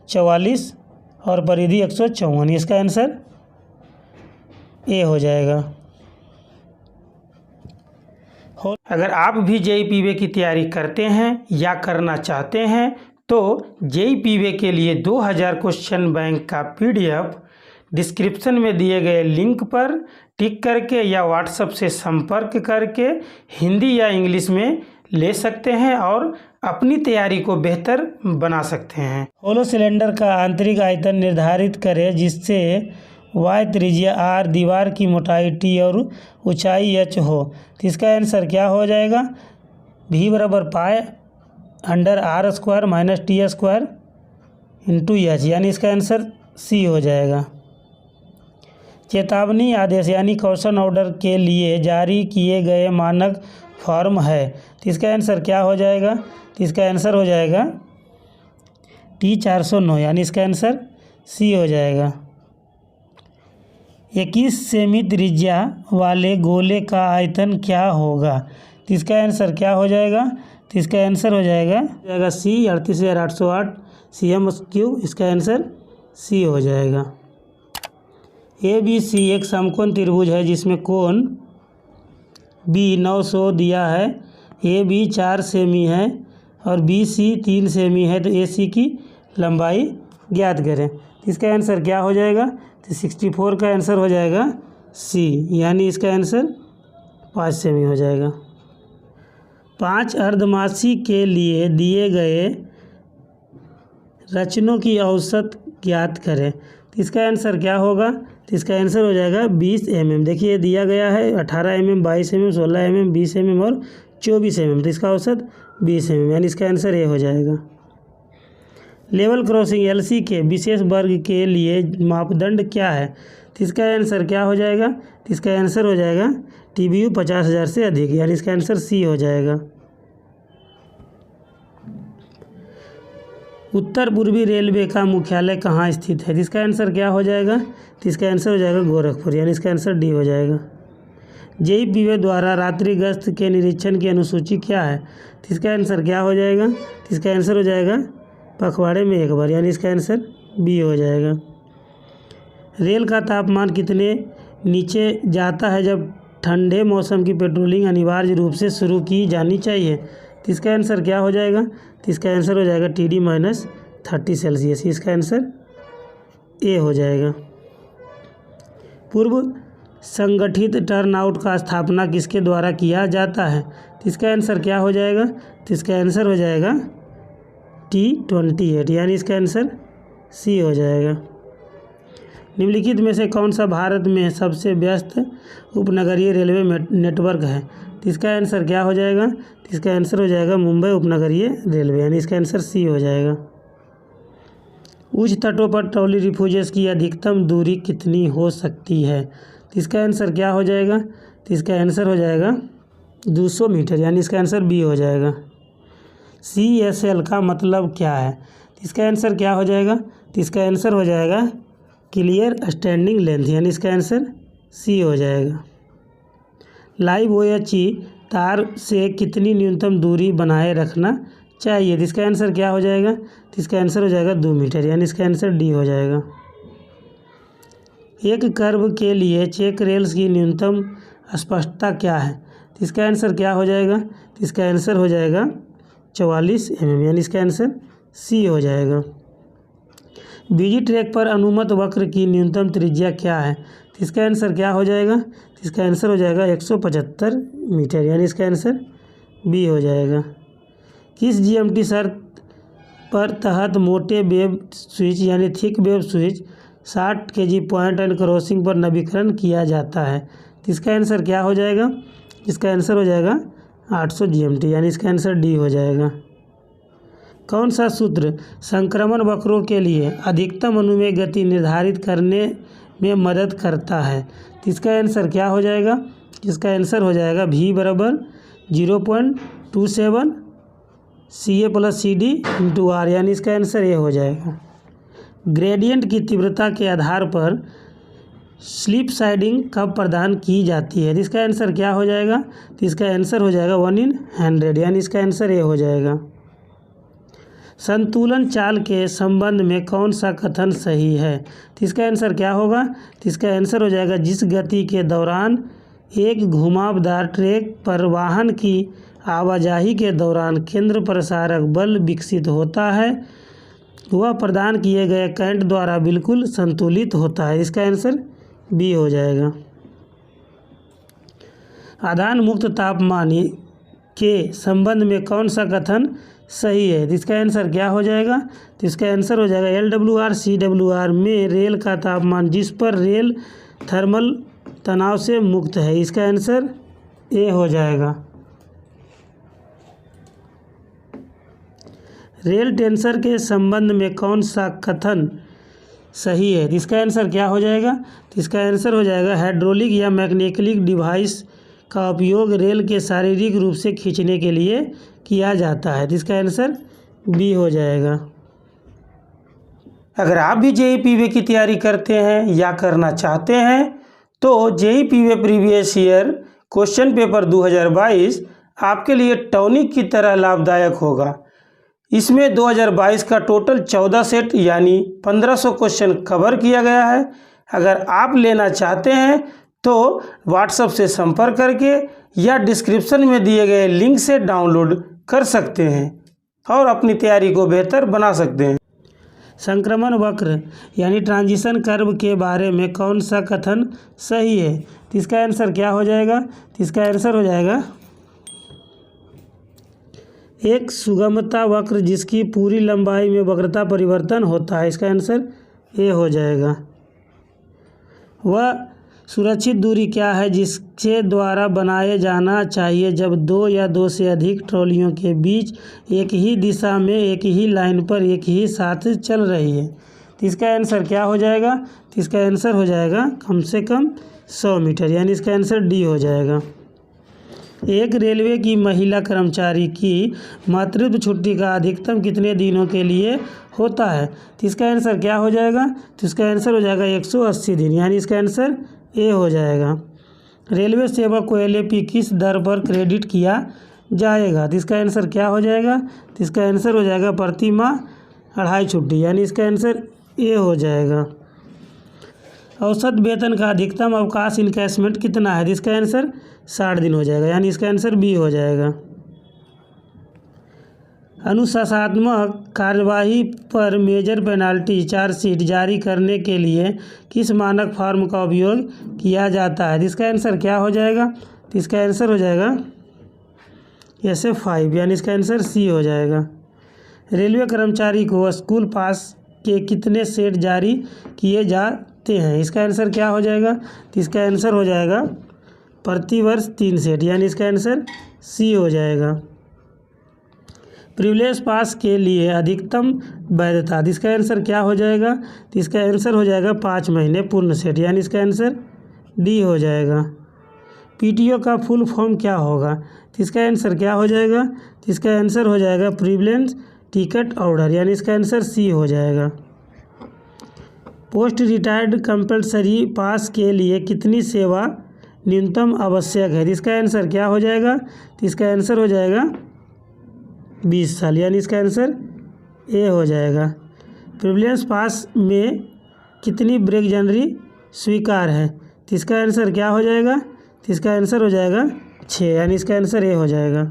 44 और परिधि 154, इसका आंसर ए हो जाएगा। अगर आप भी JEE की तैयारी करते हैं या करना चाहते हैं तो JEE के लिए 2000 क्वेश्चन बैंक का PDF डिस्क्रिप्शन में दिए गए लिंक पर टिक करके या व्हाट्सएप से संपर्क करके हिंदी या इंग्लिश में ले सकते हैं और अपनी तैयारी को बेहतर बना सकते हैं। होलो सिलेंडर का आंतरिक आयतन निर्धारित करें जिससे y त्रिज्या r, दीवार की मोटाई t और ऊंचाई h हो। तो इसका आंसर क्या हो जाएगा? v बराबर π/r² - t² इंटू h, यानी इसका आंसर सी हो जाएगा। चेतावनी आदेश यानी कॉशन ऑर्डर के लिए जारी किए गए मानक फॉर्म है, तो इसका आंसर क्या हो जाएगा? तो इसका आंसर हो जाएगा T409, यानी इसका आंसर सी हो जाएगा। 21 सेमी त्रिज्या वाले गोले का आयतन क्या होगा? तो इसका आंसर क्या हो जाएगा? तो इसका आंसर हो जाएगा सी 38,808 cm3, इसका आंसर सी हो जाएगा। ABC एक समकोण त्रिभुज है जिसमें कोण B 900 दिया है, AB 4 सेमी है और BC 3 सेमी है, तो AC की लंबाई ज्ञात करें। इसका आंसर क्या हो जाएगा? तो 64 का आंसर हो जाएगा सी, यानी इसका आंसर 5 सेमी हो जाएगा। 5 अर्धमासी के लिए दिए गए रचनों की औसत ज्ञात करें। तो इसका आंसर क्या होगा? तो इसका आंसर हो जाएगा 20 mm। देखिए दिया गया है 18 mm, 22 mm, 16 mm, 20 mm और 24 mm, तो इसका औसत 20 mm, यानी इसका आंसर ए हो जाएगा। लेवल क्रॉसिंग एलसी के विशेष वर्ग के लिए मापदंड क्या है, तो इसका आंसर क्या हो जाएगा, तो इसका आंसर हो जाएगा TBU 50,000 से अधिक, यानी इसका आंसर सी हो जाएगा। उत्तर पूर्वी रेलवे का मुख्यालय कहाँ स्थित है, तो इसका आंसर क्या हो जाएगा, तो इसका आंसर हो जाएगा गोरखपुर, यानी इसका आंसर डी हो जाएगा। JEPVA द्वारा रात्रि गश्त के निरीक्षण की अनुसूची क्या है, तो इसका आंसर क्या हो जाएगा, तो इसका आंसर हो जाएगा पखवाड़े में एक बार, यानी इसका आंसर बी हो जाएगा। रेल का तापमान कितने नीचे जाता है जब ठंडे मौसम की पेट्रोलिंग अनिवार्य रूप से शुरू की जानी चाहिए, तो इसका आंसर क्या हो जाएगा, तो इसका आंसर हो जाएगा TD-30 सेल्सियस, इसका आंसर ए हो जाएगा। पूर्व संगठित टर्नआउट का स्थापना किसके द्वारा किया जाता है, तो इसका आंसर क्या हो जाएगा, तो इसका आंसर हो जाएगा T28, यानी इसका आंसर सी हो जाएगा। निम्नलिखित में से कौन सा भारत में सबसे व्यस्त उपनगरीय रेलवे नेटवर्क है, तो इसका आंसर क्या हो जाएगा, तो इसका आंसर हो जाएगा मुंबई उपनगरीय रेलवे, यानी इसका आंसर सी हो जाएगा। उच्च तटों पर ट्रॉली रिफ्यूजेस की अधिकतम दूरी कितनी हो सकती है, तो इसका आंसर क्या हो जाएगा, तो इसका आंसर हो जाएगा 200 मीटर, यानी इसका आंसर बी हो जाएगा। CSL का मतलब क्या है, तो इसका आंसर क्या हो जाएगा, तो इसका आंसर हो जाएगा क्लियर स्टैंडिंग लेंथ, यानी इसका आंसर सी हो जाएगा। लाइव OHE तार से कितनी न्यूनतम दूरी बनाए रखना चाहिए, तो इसका आंसर क्या हो जाएगा, तो इसका आंसर हो जाएगा 2 मीटर, यानी इसका आंसर डी हो जाएगा। एक कर्व के लिए चेक रेल्स की न्यूनतम स्पष्टता क्या है, तो इसका आंसर क्या हो जाएगा, तो इसका आंसर हो जाएगा 44 mm, यानी इसका आंसर सी हो जाएगा। बीजी ट्रैक पर अनुमत वक्र की न्यूनतम त्रिज्या क्या है, तो इसका आंसर क्या हो जाएगा, तो इसका आंसर हो जाएगा 175 मीटर, यानी इसका आंसर बी हो जाएगा। किस GMT शर्त पर तहत मोटे वेब स्विच यानी thick web switch 60 kg point and crossing पर नवीकरण किया जाता है, तो इसका आंसर क्या हो जाएगा, इसका आंसर हो जाएगा 800 GMT, यानी इसका आंसर डी हो जाएगा। कौन सा सूत्र संक्रमण वक्रों के लिए अधिकतम अनुमेय गति निर्धारित करने में मदद करता है, तो इसका आंसर क्या हो जाएगा, इसका आंसर हो जाएगा V बराबर 0.27 CA + CD × R, यानी इसका आंसर ये हो जाएगा। ग्रेडियंट की तीव्रता के आधार पर स्लिप साइडिंग कब प्रदान की जाती है, तो इसका आंसर क्या हो जाएगा, तो इसका आंसर हो जाएगा 1/100, यानी इसका आंसर ये हो जाएगा। संतुलन चाल के संबंध में कौन सा कथन सही है, तो इसका आंसर क्या होगा, तो इसका आंसर हो जाएगा जिस गति के दौरान एक घुमावदार ट्रैक पर वाहन की आवाजाही के दौरान केंद्र प्रसारक बल विकसित होता है वह प्रदान किए गए करंट द्वारा बिल्कुल संतुलित होता है, इसका आंसर बी हो जाएगा। आधान मुक्त तापमान के संबंध में कौन सा कथन सही है, तो इसका आंसर क्या हो जाएगा, तो इसका आंसर हो जाएगा LWR CWR में रेल का तापमान जिस पर रेल थर्मल तनाव से मुक्त है, इसका आंसर ए हो जाएगा। रेल टेंसर के संबंध में कौन सा कथन सही है, तो इसका आंसर क्या हो जाएगा, तो इसका आंसर हो जाएगा हाइड्रोलिक या मैकेनिकल डिवाइस का उपयोग रेल के शारीरिक रूप से खींचने के लिए किया जाता है, तो इसका आंसर बी हो जाएगा। अगर आप भी JEPVA की तैयारी करते हैं या करना चाहते हैं तो JEPVA previous year question paper 2022 आपके लिए टॉनिक की तरह लाभदायक होगा। इसमें 2022 का टोटल 14 सेट यानी 1500 क्वेश्चन कवर किया गया है। अगर आप लेना चाहते हैं तो व्हाट्सएप से संपर्क करके या डिस्क्रिप्शन में दिए गए लिंक से डाउनलोड कर सकते हैं और अपनी तैयारी को बेहतर बना सकते हैं। संक्रमण वक्र यानी ट्रांजिशन कर्व के बारे में कौन सा कथन सही है, तो इसका आंसर क्या हो जाएगा, तो इसका आंसर हो जाएगा एक सुगमता वक्र जिसकी पूरी लंबाई में वक्रता परिवर्तन होता है, इसका आंसर ए हो जाएगा। वह सुरक्षित दूरी क्या है जिसके द्वारा बनाए जाना चाहिए जब दो या दो से अधिक ट्रॉलियों के बीच एक ही दिशा में एक ही लाइन पर एक ही साथ चल रही है? तो इसका आंसर क्या हो जाएगा? तो इसका आंसर हो जाएगा कम से कम 100 मीटर, यानी इसका आंसर डी हो जाएगा। एक रेलवे की महिला कर्मचारी की मातृत्व छुट्टी का अधिकतम कितने दिनों के लिए होता है? तो इसका आंसर क्या हो जाएगा? तो इसका आंसर हो जाएगा 180 दिन, यानी इसका आंसर ए हो जाएगा। रेलवे सेवक को एलएपी किस दर पर क्रेडिट किया जाएगा? तो इसका आंसर क्या हो जाएगा? तो इसका आंसर हो जाएगा प्रति माह 2.5 छुट्टी, यानी इसका आंसर ए हो जाएगा। औसत वेतन का अधिकतम अवकाश इनकैशमेंट कितना है? तो इसका आंसर 60 दिन हो जाएगा, यानी इसका आंसर बी हो जाएगा। अनुशासनात्मक कार्यवाही पर मेजर पेनाल्टी चार्जशीट जारी करने के लिए किस मानक फॉर्म का उपयोग किया जाता है? इसका आंसर क्या हो जाएगा? तो इसका आंसर हो जाएगा SF5, यानी इसका आंसर सी हो जाएगा। रेलवे कर्मचारी को स्कूल पास के कितने सेट जारी किए जाते हैं? इसका आंसर क्या हो जाएगा? तो इसका आंसर हो जाएगा प्रति वर्ष 3 सेट, यानी इसका आंसर सी हो जाएगा। प्रिविलेज पास के लिए अधिकतम वैधता, इसका आंसर क्या हो जाएगा? तो इसका आंसर हो जाएगा 5 महीने पूर्ण सेट, यानी इसका आंसर डी हो जाएगा। पीटीओ का फुल फॉर्म क्या होगा? तो इसका आंसर क्या हो जाएगा? तो इसका आंसर हो जाएगा प्रिविलेज टिकट ऑर्डर, यानी इसका आंसर सी हो जाएगा। पोस्ट रिटायर्ड कंपल्सरी पास के लिए कितनी सेवा न्यूनतम आवश्यक है? इसका आंसर क्या हो जाएगा? तो इसका आंसर हो जाएगा 20 साल, यानी इसका आंसर ए हो जाएगा। प्रिविलेज पास में कितनी ब्रेक जनरी स्वीकार है? तो इसका आंसर क्या हो जाएगा? तो इसका आंसर हो जाएगा 6, यानी इसका आंसर ए हो जाएगा।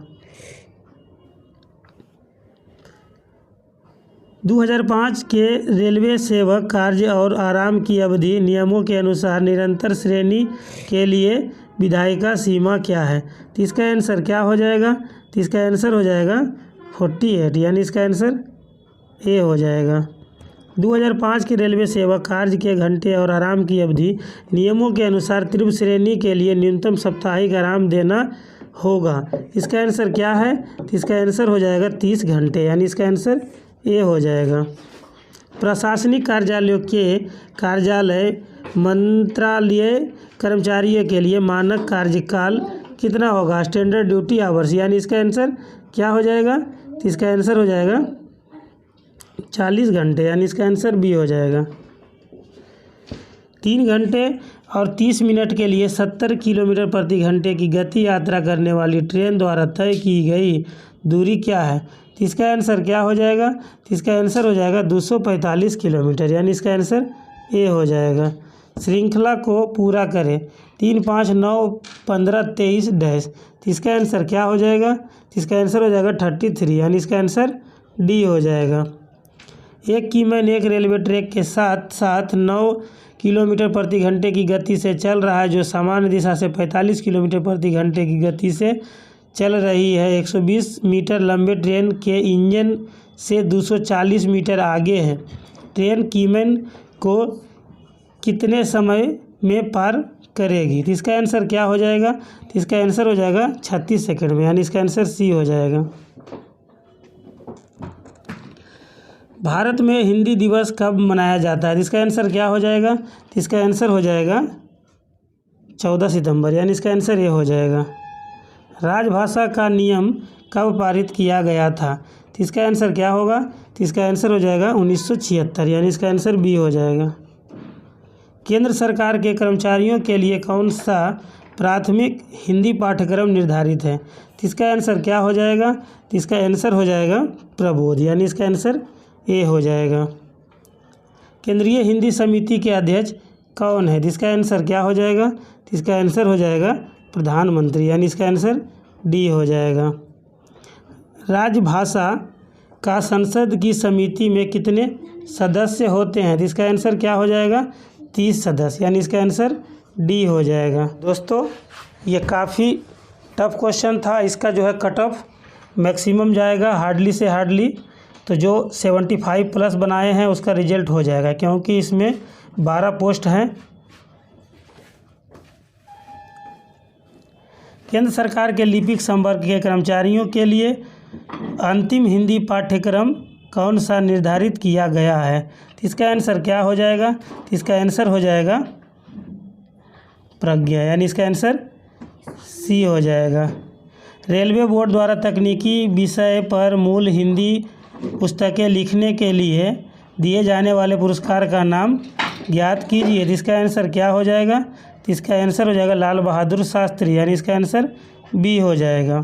2005 के रेलवे सेवक कार्य और आराम की अवधि नियमों के अनुसार निरंतर श्रेणी के लिए विधायिका सीमा क्या है? तो इसका आंसर क्या हो जाएगा? तो इसका आंसर हो जाएगा 48, यानी इसका आंसर ए हो जाएगा। 2005 के रेलवे सेवक कार्य के घंटे और आराम की अवधि नियमों के अनुसार तीव्र श्रेणी के लिए न्यूनतम साप्ताहिक आराम देना होगा। इसका आंसर क्या है? तो इसका आंसर हो जाएगा 30 घंटे, यानी इसका आंसर ए हो जाएगा। प्रशासनिक कार्यालयों के कार्यालय मंत्रालय कर्मचारियों के लिए मानक कार्यकाल कितना होगा? स्टैंडर्ड ड्यूटी आवर्स, यानी इसका आंसर क्या हो जाएगा? तो इसका आंसर हो जाएगा 40 घंटे, यानी इसका आंसर बी हो जाएगा। 3 घंटे और 30 मिनट के लिए 70 किलोमीटर प्रति घंटे की गति यात्रा करने वाली ट्रेन द्वारा तय की गई दूरी क्या है? तो इसका आंसर क्या हो जाएगा? तो इसका आंसर हो जाएगा 245 किलोमीटर, यानी इसका आंसर ए हो जाएगा। श्रृंखला को पूरा करें 3, 5, 9, 15, 23 डैश, तो इसका आंसर क्या हो जाएगा? तो इसका आंसर हो जाएगा 33, यानी इसका आंसर डी हो जाएगा। एक कीमैन एक रेलवे ट्रैक के साथ साथ 9 किलोमीटर प्रति घंटे की गति से चल रहा है जो सामान्य दिशा से 45 किलोमीटर प्रति घंटे की गति से चल रही है। 120 मीटर लंबे ट्रेन के इंजन से 240 मीटर आगे है। ट्रेन कीमैन को कितने समय में पार करेगी? तो इसका आंसर क्या हो जाएगा? तो इसका आंसर हो जाएगा 36 सेकंड में, यानी इसका आंसर सी हो जाएगा। भारत में हिंदी दिवस कब मनाया जाता है? इसका आंसर क्या हो जाएगा? तो इसका आंसर हो जाएगा 14 सितंबर, यानी इसका आंसर ये हो जाएगा। राजभाषा का नियम कब पारित किया गया था? तो इसका आंसर क्या होगा? तो इसका आंसर हो जाएगा 1976, यानी इसका आंसर बी हो जाएगा। केंद्र सरकार के कर्मचारियों के लिए कौन सा प्राथमिक हिंदी पाठ्यक्रम निर्धारित है? तो इसका आंसर क्या हो जाएगा? तो इसका आंसर हो जाएगा प्रबोध, यानी इसका आंसर ए हो जाएगा। केंद्रीय हिंदी समिति के अध्यक्ष कौन है? इसका आंसर क्या हो जाएगा? तो इसका आंसर हो जाएगा प्रधानमंत्री, यानी इसका आंसर डी हो जाएगा। राजभाषा का संसद की समिति में कितने सदस्य होते हैं? तो इसका आंसर क्या हो जाएगा? 30 सदस्य, यानी इसका आंसर डी हो जाएगा। दोस्तों ये काफ़ी टफ क्वेश्चन था, इसका जो है कट ऑफ मैक्सिमम जाएगा हार्डली से हार्डली, तो जो 75 प्लस बनाए हैं उसका रिजल्ट हो जाएगा, क्योंकि इसमें 12 पोस्ट हैं केंद्र सरकार के लिपिक संवर्ग के कर्मचारियों के लिए अंतिम हिंदी पाठ्यक्रम कौन सा निर्धारित किया गया है? तो इसका आंसर क्या हो जाएगा? तो इसका आंसर हो जाएगा प्रज्ञा, यानी इसका आंसर सी हो जाएगा। रेलवे बोर्ड द्वारा तकनीकी विषय पर मूल हिंदी पुस्तकें लिखने के लिए दिए जाने वाले पुरस्कार का नाम ज्ञात कीजिए। तो इसका आंसर क्या हो जाएगा? तो इसका आंसर हो जाएगा लाल बहादुर शास्त्री, यानी इसका आंसर बी हो जाएगा।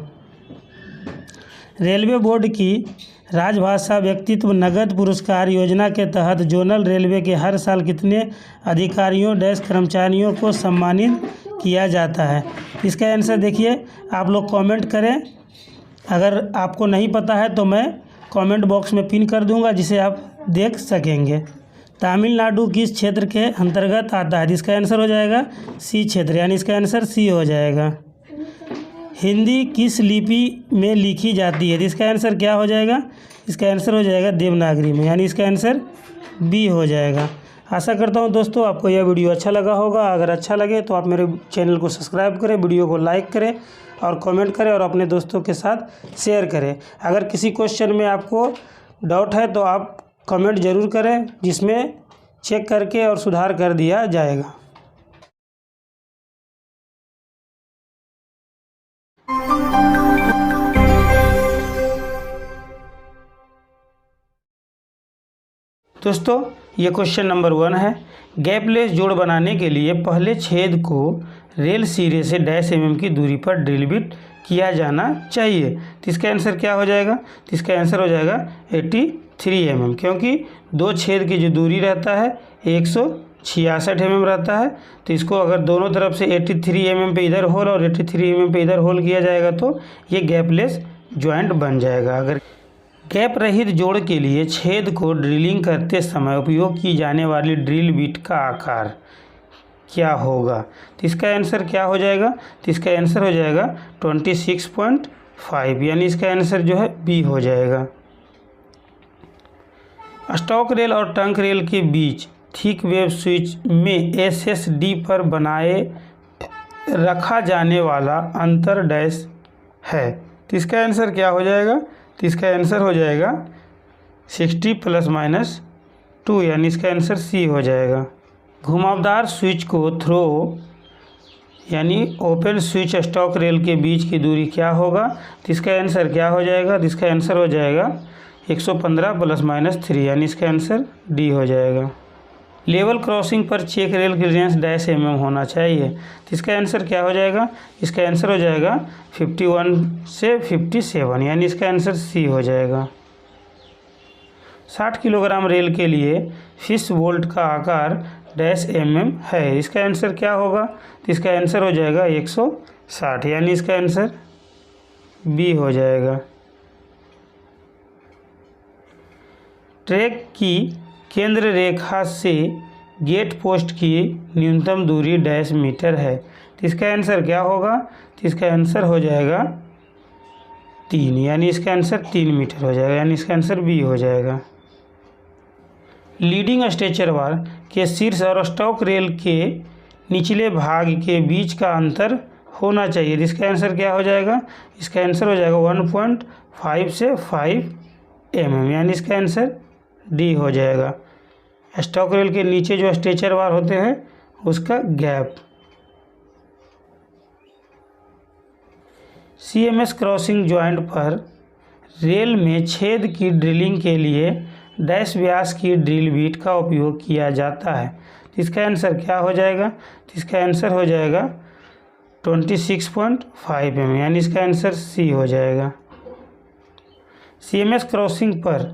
रेलवे बोर्ड की राजभाषा व्यक्तित्व नगद पुरस्कार योजना के तहत जोनल रेलवे के हर साल कितने अधिकारियों कर्मचारियों को सम्मानित किया जाता है? इसका आंसर देखिए, आप लोग कमेंट करें। अगर आपको नहीं पता है तो मैं कमेंट बॉक्स में पिन कर दूंगा, जिसे आप देख सकेंगे। तमिलनाडु किस क्षेत्र के अंतर्गत आता है? इसका आंसर हो जाएगा सी क्षेत्र, यानी इसका आंसर सी हो जाएगा। हिंदी किस लिपि में लिखी जाती है? इसका आंसर क्या हो जाएगा? इसका आंसर हो जाएगा देवनागरी में, यानी इसका आंसर बी हो जाएगा। आशा करता हूँ दोस्तों आपको यह वीडियो अच्छा लगा होगा। अगर अच्छा लगे तो आप मेरे चैनल को सब्सक्राइब करें, वीडियो को लाइक करें और कमेंट करें और अपने दोस्तों के साथ शेयर करें। अगर किसी क्वेश्चन में आपको डाउट है तो आप कमेंट ज़रूर करें, जिसमें चेक करके और सुधार कर दिया जाएगा। दोस्तों ये क्वेश्चन नंबर 1 है। गैपलेस जोड़ बनाने के लिए पहले छेद को रेल सिरे से डैश mm की दूरी पर ड्रिल बिट किया जाना चाहिए। तो इसका आंसर क्या हो जाएगा? तो इसका आंसर हो जाएगा 83 mm, क्योंकि दो छेद की जो दूरी रहता है 166 mm रहता है। तो इसको अगर दोनों तरफ से 83 mm पे इधर होल और 83 mm पे इधर होल किया जाएगा तो ये गैपलेस जॉइंट बन जाएगा। अगर गैप रहित जोड़ के लिए छेद को ड्रिलिंग करते समय उपयोग की जाने वाली ड्रिल बिट का आकार क्या होगा? तो इसका आंसर क्या हो जाएगा? तो इसका आंसर हो जाएगा 26.5, यानी इसका आंसर जो है बी हो जाएगा। स्टॉक रेल और टंक रेल के बीच थिक वेव स्विच में SSD पर बनाए रखा जाने वाला अंतर डैश है। तो इसका आंसर क्या हो जाएगा? तो इसका आंसर हो जाएगा 60 ± 2, यानी इसका आंसर सी हो जाएगा। घुमावदार स्विच को थ्रो यानी ओपन स्विच स्टॉक रेल के बीच की दूरी क्या होगा? तो इसका आंसर क्या हो जाएगा? तो इसका आंसर हो जाएगा 115 ± 3, यानी इसका आंसर डी हो जाएगा। लेवल क्रॉसिंग पर check rail clearance dash mm होना चाहिए। तो इसका आंसर क्या हो जाएगा? इसका आंसर हो जाएगा 51 से 57, यानी इसका आंसर सी हो जाएगा। 60 किलोग्राम रेल के लिए फिश बोल्ट का आकार डैश mm है। इसका आंसर क्या होगा? तो इसका आंसर हो जाएगा 160, यानी इसका आंसर बी हो जाएगा। ट्रैक की केंद्र रेखा से गेट पोस्ट की न्यूनतम दूरी डैश मीटर है। तो इसका आंसर क्या होगा? तो इसका आंसर हो जाएगा 3, यानी इसका आंसर 3 मीटर हो जाएगा, यानी इसका आंसर बी हो जाएगा। लीडिंग स्ट्रेचर बार के शीर्ष और स्टॉक रेल के निचले भाग के बीच का अंतर होना चाहिए। तो इसका आंसर क्या हो जाएगा? इसका आंसर हो जाएगा 1.5 से 5 mm, यानी इसका आंसर डी हो जाएगा। स्टॉक रेल के नीचे जो स्ट्रेचर बार होते हैं उसका गैप। CMS क्रॉसिंग जॉइंट पर रेल में छेद की ड्रिलिंग के लिए डैश व्यास की ड्रिल बिट का उपयोग किया जाता है। तो इसका आंसर क्या हो जाएगा? तो इसका आंसर हो जाएगा 26.5 mm, यानी इसका आंसर सी हो जाएगा। CMS क्रॉसिंग पर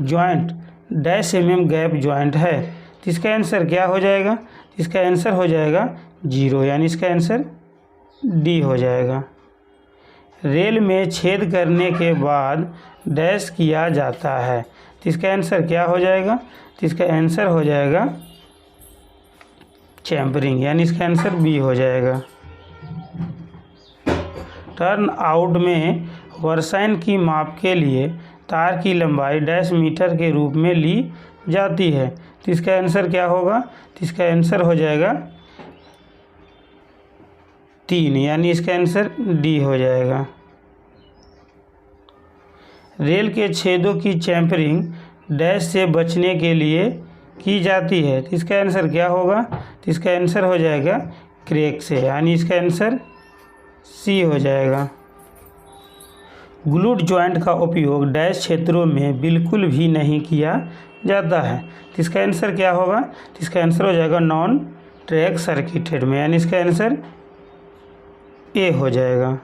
joint dash mm gap joint है। तो इसका आंसर क्या हो जाएगा? इसका आंसर हो जाएगा 0, यानी इसका आंसर डी हो जाएगा। रेल में छेद करने के बाद डैश किया जाता है। तो इसका आंसर क्या हो जाएगा? तो इसका आंसर हो जाएगा चैम्परिंग, यानी इसका आंसर बी हो जाएगा। टर्न आउट में वर्साइन की माप के लिए तार की लंबाई डैश मीटर के रूप में ली जाती है। तो इसका आंसर क्या होगा? तो इसका आंसर हो जाएगा 3, यानी इसका आंसर डी हो जाएगा। रेल के छेदों की चैम्फरिंग डैश से बचने के लिए की जाती है, तो इसका आंसर क्या होगा? तो इसका आंसर हो जाएगा क्रैक से, यानी इसका आंसर सी हो जाएगा। ग्लूट जॉइंट का उपयोग डैश क्षेत्रों में बिल्कुल भी नहीं किया जाता है, तो इसका आंसर क्या होगा? तो इसका आंसर हो जाएगा नॉन ट्रैक सर्किटेड में, यानी इसका आंसर ए हो जाएगा।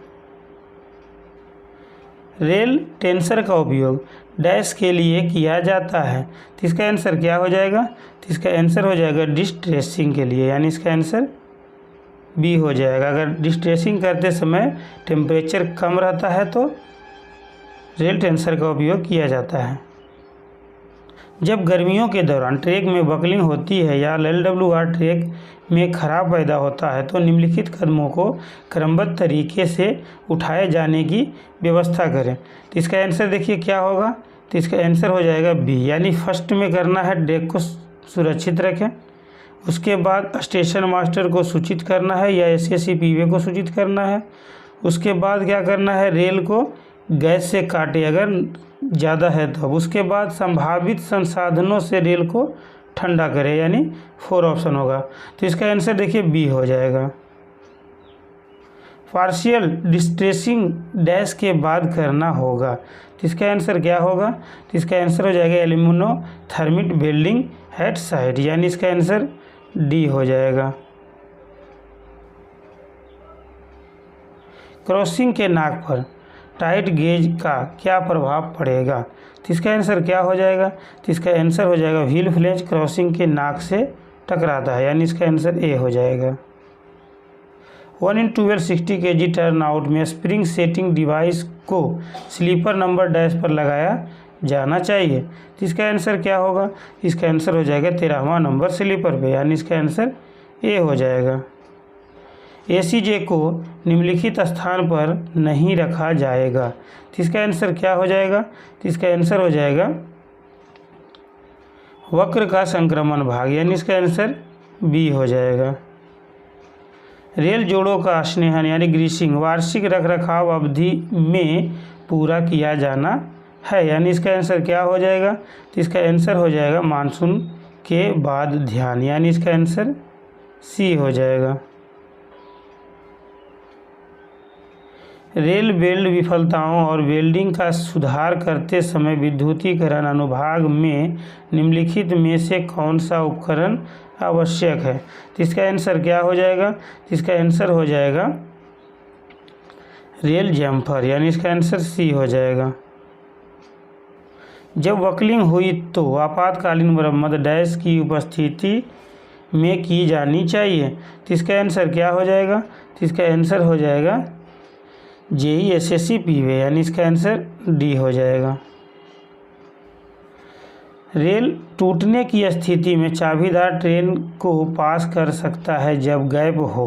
रेल टेंसर का उपयोग डैश के लिए किया जाता है, तो इसका आंसर क्या हो जाएगा? तो इसका आंसर हो जाएगा डिस्ट्रेसिंग के लिए, यानी इसका आंसर बी हो जाएगा। अगर डिस्ट्रेसिंग करते समय टेम्परेचर कम रहता है तो रेल टेंसर का उपयोग किया जाता है। जब गर्मियों के दौरान ट्रैक में बकलिंग होती है या LWR ट्रैक में खराब पैदा होता है तो निम्नलिखित कदमों को क्रमबद्ध तरीके से उठाए जाने की व्यवस्था करें, तो इसका आंसर देखिए क्या होगा? तो इसका आंसर हो जाएगा बी, यानी फर्स्ट में करना है ट्रैक को सुरक्षित रखें, उसके बाद स्टेशन मास्टर को सूचित करना है या SSC PV को सूचित करना है, उसके बाद क्या करना है? रेल को गैस से काटे अगर ज़्यादा है तो, उसके बाद संभावित संसाधनों से रेल को ठंडा करे, यानी 4 ऑप्शन होगा, तो इसका आंसर देखिए बी हो जाएगा। पार्शियल डिस्ट्रेसिंग डैश के बाद करना होगा, तो इसका आंसर क्या होगा? तो इसका आंसर हो जाएगा एल्यूमिनोथर्मिक वेल्डिंग एट साइड, यानी इसका आंसर डी हो जाएगा। क्रॉसिंग के नाक पर टाइट गेज का क्या प्रभाव पड़ेगा, तो इसका आंसर क्या हो जाएगा? तो इसका आंसर हो जाएगा व्हील फ्लेंज क्रॉसिंग के नाक से टकराता है, यानी इसका आंसर ए हो जाएगा। 1 in 12 60 kg टर्न आउट में स्प्रिंग सेटिंग डिवाइस को स्लीपर नंबर डैश पर लगाया जाना चाहिए, तो इसका आंसर क्या होगा? इसका आंसर हो जाएगा 13वां नंबर स्लीपर पे, यानी इसका आंसर ए हो जाएगा। ACJ को निम्नलिखित स्थान पर नहीं रखा जाएगा, तो इसका आंसर क्या हो जाएगा? तो इसका आंसर हो जाएगा वक्र का संक्रमण भाग, यानी इसका आंसर बी हो जाएगा। रेल जोड़ों का स्नेहन यानी ग्रीसिंग वार्षिक रखरखाव अवधि में पूरा किया जाना है, यानी इसका आंसर क्या हो जाएगा? तो इसका आंसर हो जाएगा मानसून के बाद ध्यान, यानी इसका आंसर सी हो जाएगा। रेल वेल्ड विफलताओं और वेल्डिंग का सुधार करते समय विद्युतीकरण अनुभाग में निम्नलिखित में से कौन सा उपकरण आवश्यक है, तो इसका आंसर क्या हो जाएगा? तो इसका आंसर हो जाएगा रेल जम्पर, यानी इसका आंसर सी हो जाएगा। जब बकलिंग हुई तो आपातकालीन मरम्मत डैश की उपस्थिति में की जानी चाहिए, तो इसका आंसर क्या हो जाएगा? तो इसका आंसर हो जाएगा JEE SSC PV, यानी इसका आंसर डी हो जाएगा। रेल टूटने की स्थिति में चाबीदार ट्रेन को पास कर सकता है जब गैप हो,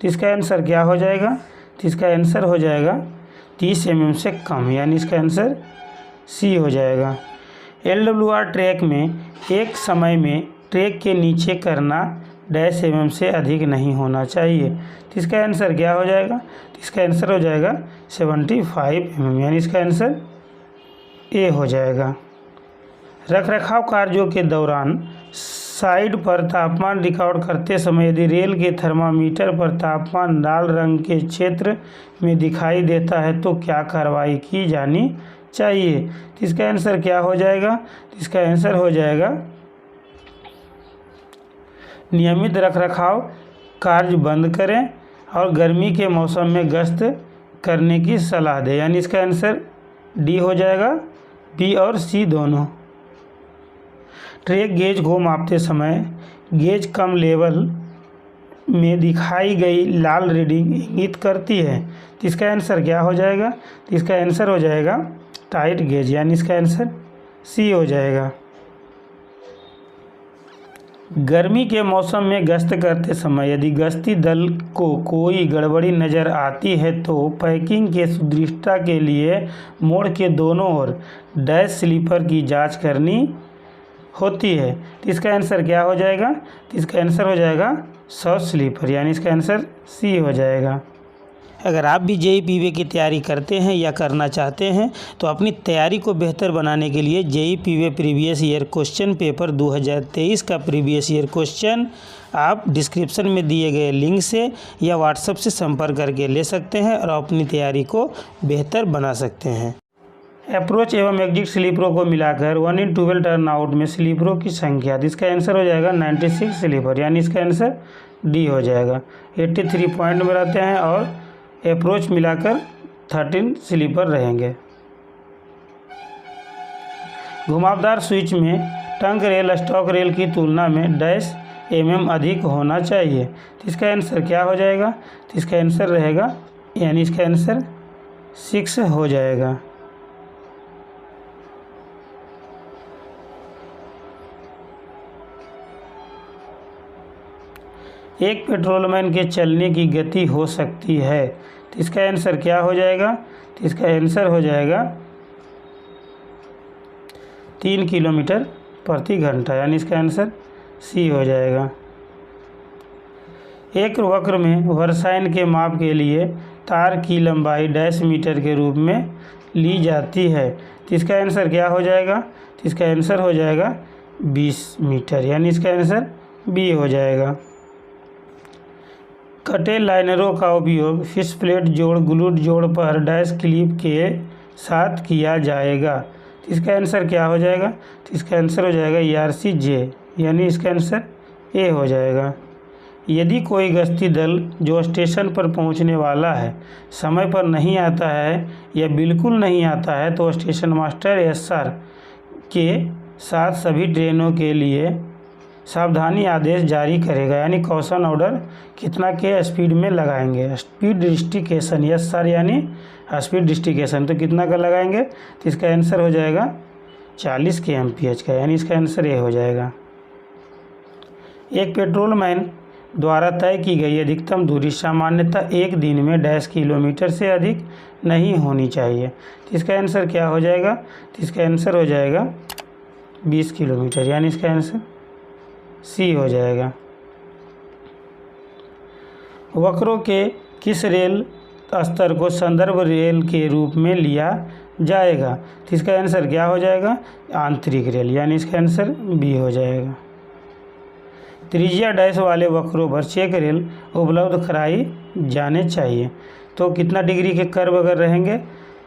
तो इसका आंसर क्या हो जाएगा? तो इसका आंसर हो जाएगा 30 mm से कम, यानी इसका आंसर सी हो जाएगा। LWR ट्रैक में एक समय में ट्रैक के नीचे करना डैश mm से अधिक नहीं होना चाहिए, तो इसका आंसर क्या हो जाएगा? तो इसका आंसर हो जाएगा 75 mm, यानी इसका आंसर ए हो जाएगा। रखरखाव कार्यों के दौरान साइड पर तापमान रिकॉर्ड करते समय यदि रेल के थर्मामीटर पर तापमान लाल रंग के क्षेत्र में दिखाई देता है तो क्या कार्रवाई की जानी चाहिए, तो इसका आंसर क्या हो जाएगा? तो इसका आंसर हो जाएगा नियमित रखरखाव कार्य बंद करें और गर्मी के मौसम में गश्त करने की सलाह दें, यानी इसका आंसर डी हो जाएगा। बी और सी दोनों। ट्रैक गेज को मापते समय गेज कम लेवल में दिखाई गई लाल रीडिंग इंगित करती है, तो इसका आंसर क्या हो जाएगा? तो इसका आंसर हो जाएगा टाइट गेज, यानी इसका आंसर सी हो जाएगा। गर्मी के मौसम में गश्त करते समय यदि गश्ती दल को कोई गड़बड़ी नज़र आती है तो पैकिंग के सुदृढ़ता के लिए मोड़ के दोनों ओर डैश स्लीपर की जांच करनी होती है, तो इसका आंसर क्या हो जाएगा? तो इसका आंसर हो जाएगा 100 स्लीपर, यानी इसका आंसर सी हो जाएगा। अगर आप भी जेईई पीवे की तैयारी करते हैं या करना चाहते हैं तो अपनी तैयारी को बेहतर बनाने के लिए जेईई पीवे प्रीवियस ईयर क्वेश्चन पेपर 2023 का प्रीवियस ईयर क्वेश्चन आप डिस्क्रिप्शन में दिए गए लिंक से या व्हाट्सएप से संपर्क करके ले सकते हैं और अपनी तैयारी को बेहतर बना सकते हैं। अप्रोच एवं एग्जिट स्लीपरों को मिलाकर 1 in 12 टर्न आउट में स्लीपरों की संख्या, इसका आंसर हो जाएगा 96 स्लीपर, यानी इसका आंसर डी हो जाएगा। 83 पॉइंट में रहते हैं और अप्रोच मिलाकर 13 स्लीपर रहेंगे। घुमावदार स्विच में टंक रेल स्टॉक रेल की तुलना में डैश अधिक होना चाहिए, तो इसका आंसर क्या हो जाएगा? तो इसका आंसर रहेगा, यानी इसका आंसर 6 हो जाएगा। एक पेट्रोलमैन के चलने की गति हो सकती है, तो इसका आंसर क्या हो जाएगा? तो इसका आंसर हो जाएगा 3 किलोमीटर प्रति घंटा, यानी इसका आंसर सी हो जाएगा। एक वक्र में वर्षायन के माप के लिए तार की लंबाई डैश मीटर के रूप में ली जाती है, तो इसका आंसर क्या हो जाएगा? तो इसका आंसर हो जाएगा 20 मीटर, यानी इसका आंसर बी हो जाएगा। कटे लाइनरों का उपयोग फिश प्लेट जोड़ ग्लूट जोड़ पर डैश क्लिप के साथ किया जाएगा, तो इसका आंसर क्या हो जाएगा? तो इसका आंसर हो जाएगा ERCJ, यानी इसका आंसर ए हो जाएगा। यदि कोई गश्ती दल जो स्टेशन पर पहुंचने वाला है समय पर नहीं आता है या बिल्कुल नहीं आता है तो स्टेशन मास्टर SR के साथ सभी ट्रेनों के लिए सावधानी आदेश जारी करेगा, यानी कॉशन ऑर्डर कितना के स्पीड में लगाएंगे? स्पीड रिस्ट्रिक्शन, यस सर, यानी स्पीड रिस्ट्रिक्शन तो कितना का लगाएंगे? तो इसका आंसर हो जाएगा 40 kmph का, यानी इसका आंसर ये हो जाएगा। एक पेट्रोलमैन द्वारा तय की गई अधिकतम दूरी सामान्यतः एक दिन में डैश किलोमीटर से अधिक नहीं होनी चाहिए, तो इसका आंसर क्या हो जाएगा? तो इसका आंसर हो जाएगा 20 किलोमीटर, यानी इसका आंसर सी हो जाएगा। वक्रों के किस रेल स्तर को संदर्भ रेल के रूप में लिया जाएगा, तो इसका आंसर क्या हो जाएगा? आंतरिक रेल, यानी इसका आंसर बी हो जाएगा। त्रिज्या डैश वाले वक्रों पर चेक रेल उपलब्ध कराई जाने चाहिए, तो कितना डिग्री के कर्व अगर रहेंगे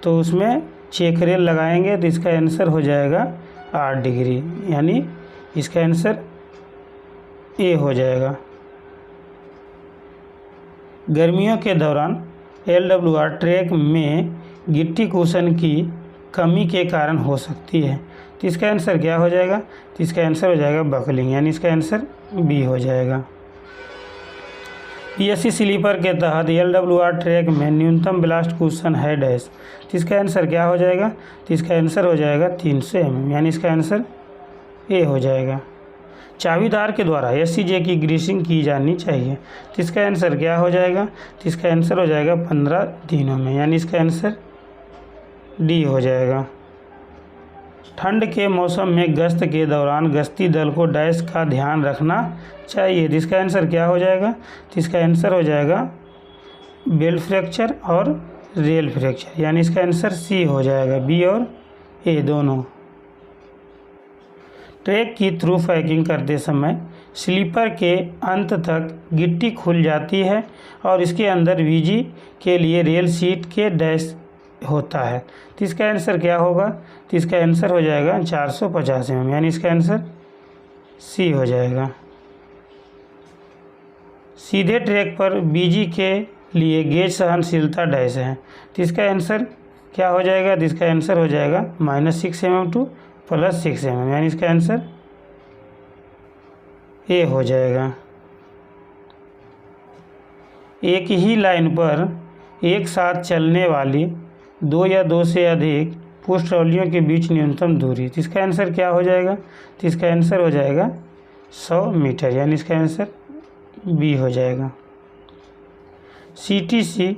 तो उसमें चेक रेल लगाएंगे, तो इसका आंसर हो जाएगा 8 डिग्री, यानी इसका आंसर ए हो जाएगा। गर्मियों के दौरान LWR ट्रैक में गिट्टी कुशन की कमी के कारण हो सकती है, तो इसका आंसर क्या हो जाएगा? तो इसका आंसर हो जाएगा बकलिंग, यानी इसका आंसर बी हो जाएगा। PSC स्लीपर के तहत LWR ट्रैक में न्यूनतम ब्लास्ट कुशन है डैश, तो इसका आंसर क्या हो जाएगा? तो इसका आंसर हो जाएगा 300 mm, यानी इसका आंसर ए हो जाएगा। चाबीदार के द्वारा SCJ की ग्रीसिंग की जानी चाहिए, तो इसका आंसर क्या हो जाएगा? तो इसका आंसर हो जाएगा 15 दिनों में, यानी इसका आंसर डी हो जाएगा। ठंड के मौसम में गश्त के दौरान गश्ती दल को डैश का ध्यान रखना चाहिए, तो इसका आंसर क्या हो जाएगा? तो इसका आंसर हो जाएगा बेल्ट फ्रैक्चर और रेल फ्रैक्चर, यानी इसका आंसर सी हो जाएगा, बी और ए दोनों। ट्रैक की थ्रू पैकिंग करते समय स्लीपर के अंत तक गिट्टी खुल जाती है और इसके अंदर VG के लिए रेल सीट के डैश होता है, तो इसका आंसर क्या होगा? तो इसका आंसर हो जाएगा 450 mm, यानी इसका आंसर सी हो जाएगा। सीधे ट्रैक पर VG के लिए गेज सहनशीलता डैश है, तो इसका आंसर क्या हो जाएगा? तो इसका आंसर हो जाएगा -6 mm टू +6 mm, यानी इसका आंसर ए हो जाएगा। एक ही लाइन पर एक साथ चलने वाली 2 या 2 से अधिक पुश ट्रॉलियों के बीच न्यूनतम दूरी, तो इसका आंसर क्या हो जाएगा? तो इसका आंसर हो जाएगा 100 मीटर, यानी इसका आंसर बी हो जाएगा। CTC